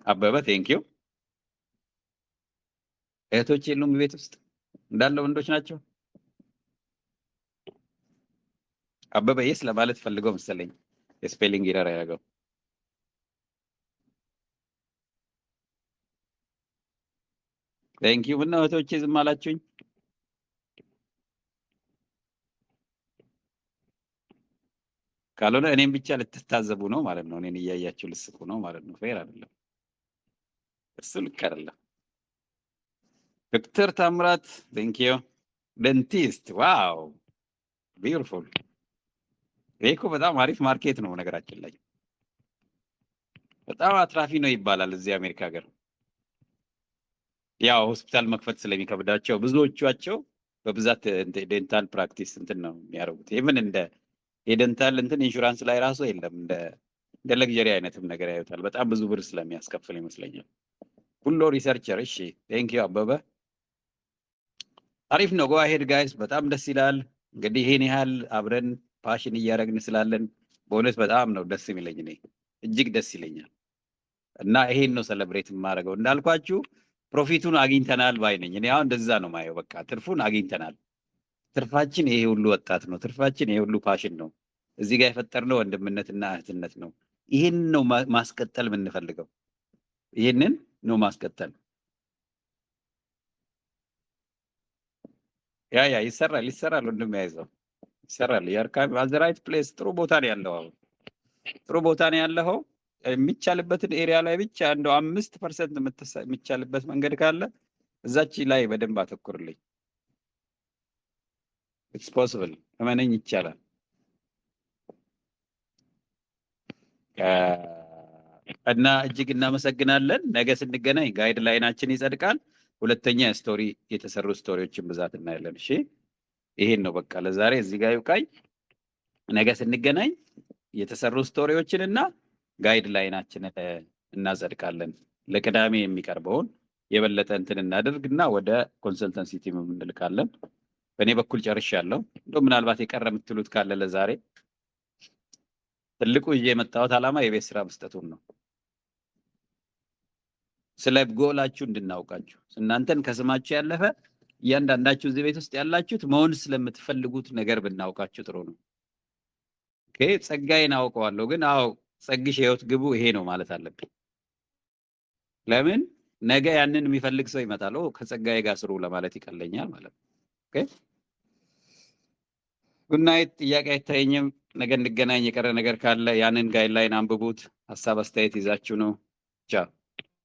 አበበ ቴንኪው። እህቶች የሉም ቤት ውስጥ እንዳለ ወንዶች ናቸው። አበበ የስ ለማለት ፈልገው መሰለኝ የስፔሊንግ ኤረር ያደረገው። ቴንኪው። እና እህቶቼ ዝም አላችሁኝ? ካልሆነ እኔም ብቻ ልትታዘቡ ነው ማለት ነው። እኔን እያያችሁ ልስቁ ነው ማለት ነው። ፌር አይደለም፣ እሱ ልክ አይደለም። ዶክተር ታምራት ቴንኪው። ደንቲስት ዋው ቢዩቲፉል። ይሄ እኮ በጣም አሪፍ ማርኬት ነው ነገራችን ላይ በጣም አትራፊ ነው ይባላል እዚህ አሜሪካ ሀገር። ያው ሆስፒታል መክፈት ስለሚከብዳቸው ብዙዎቻቸው በብዛት ዴንታል ፕራክቲስ እንትን ነው የሚያደርጉት። ኢቭን እንደ የዴንታል እንትን ኢንሹራንስ ላይ ራሱ የለም እንደ ለግዠሪ አይነትም ነገር ያዩታል። በጣም ብዙ ብር ስለሚያስከፍል ይመስለኛል። ሁሉ ሪሰርቸር። እሺ ቴንኪው አበበ። አሪፍ ነው። ጎ አሄድ ጋይስ። በጣም ደስ ይላል። እንግዲህ ይሄን ያህል አብረን ፓሽን እያደረግን ስላለን በእውነት በጣም ነው ደስ የሚለኝ። እኔ እጅግ ደስ ይለኛል እና ይሄን ነው ሰለብሬት የማደርገው። እንዳልኳችሁ ፕሮፊቱን አግኝተናል ባይ ነኝ እኔ። አሁን እንደዛ ነው ማየው። በቃ ትርፉን አግኝተናል። ትርፋችን ይሄ ሁሉ ወጣት ነው። ትርፋችን ይሄ ሁሉ ፓሽን ነው። እዚህ ጋር የፈጠርነው ወንድምነትና እህትነት ነው። ይሄን ነው ማስቀጠል የምንፈልገው። ይሄንን ነው ማስቀጠል። ያ ይሰራል ወንድም ያይዘው ይሰራል። ያርካም አት ዘ ራይት ፕሌስ። ጥሩ ቦታ ነው ያለው። አሁን ጥሩ ቦታ ነው ያለው። የሚቻልበትን ኤሪያ ላይ ብቻ እንደው 5% የሚቻልበት መንገድ ካለ እዛች ላይ በደንብ አተኩርልኝ። ኢትስ ፖሲብል እመነኝ፣ ይቻላል። እና እጅግ እናመሰግናለን። ነገ ስንገናኝ ጋይድ ላይናችን ይጸድቃል። ሁለተኛ ስቶሪ የተሰሩ ስቶሪዎችን ብዛት እናያለን። እሺ ይሄን ነው በቃ ለዛሬ እዚህ ጋር ይውቃኝ። ነገ ስንገናኝ የተሰሩ ስቶሪዎችን እና ጋይድ ላይናችንን እናጸድቃለን። ለቅዳሜ የሚቀርበውን የበለጠ እንትን እናደርግና ወደ ኮንሰልተንሲ ቲም እንልካለን። በእኔ በኩል ጨርሻለሁ። እንደው ምናልባት የቀረ የምትሉት ካለ ለዛሬ ትልቁ ይዤ የመጣሁት ዓላማ የቤት ስራ መስጠቱን ነው። ስለ ጎላችሁ እንድናውቃችሁ እናንተን ከስማችሁ ያለፈ እያንዳንዳችሁ እዚህ ቤት ውስጥ ያላችሁት መሆን ስለምትፈልጉት ነገር ብናውቃችሁ ጥሩ ነው። ኦኬ ጸጋዬን አውቀዋለሁ፣ ግን አዎ ጸግሽ የህይወት ግቡ ይሄ ነው ማለት አለብኝ። ለምን ነገ ያንን የሚፈልግ ሰው ይመጣል። ከጸጋዬ ጋር ስሩ ለማለት ይቀለኛል ማለት ነው። ኦኬ ጉድ ናይት። ጥያቄ አይታየኝም። ነገ እንገናኝ። የቀረ ነገር ካለ ያንን ጋይድላይን አንብቡት። ሀሳብ አስተያየት ይዛችሁ ነው። ቻው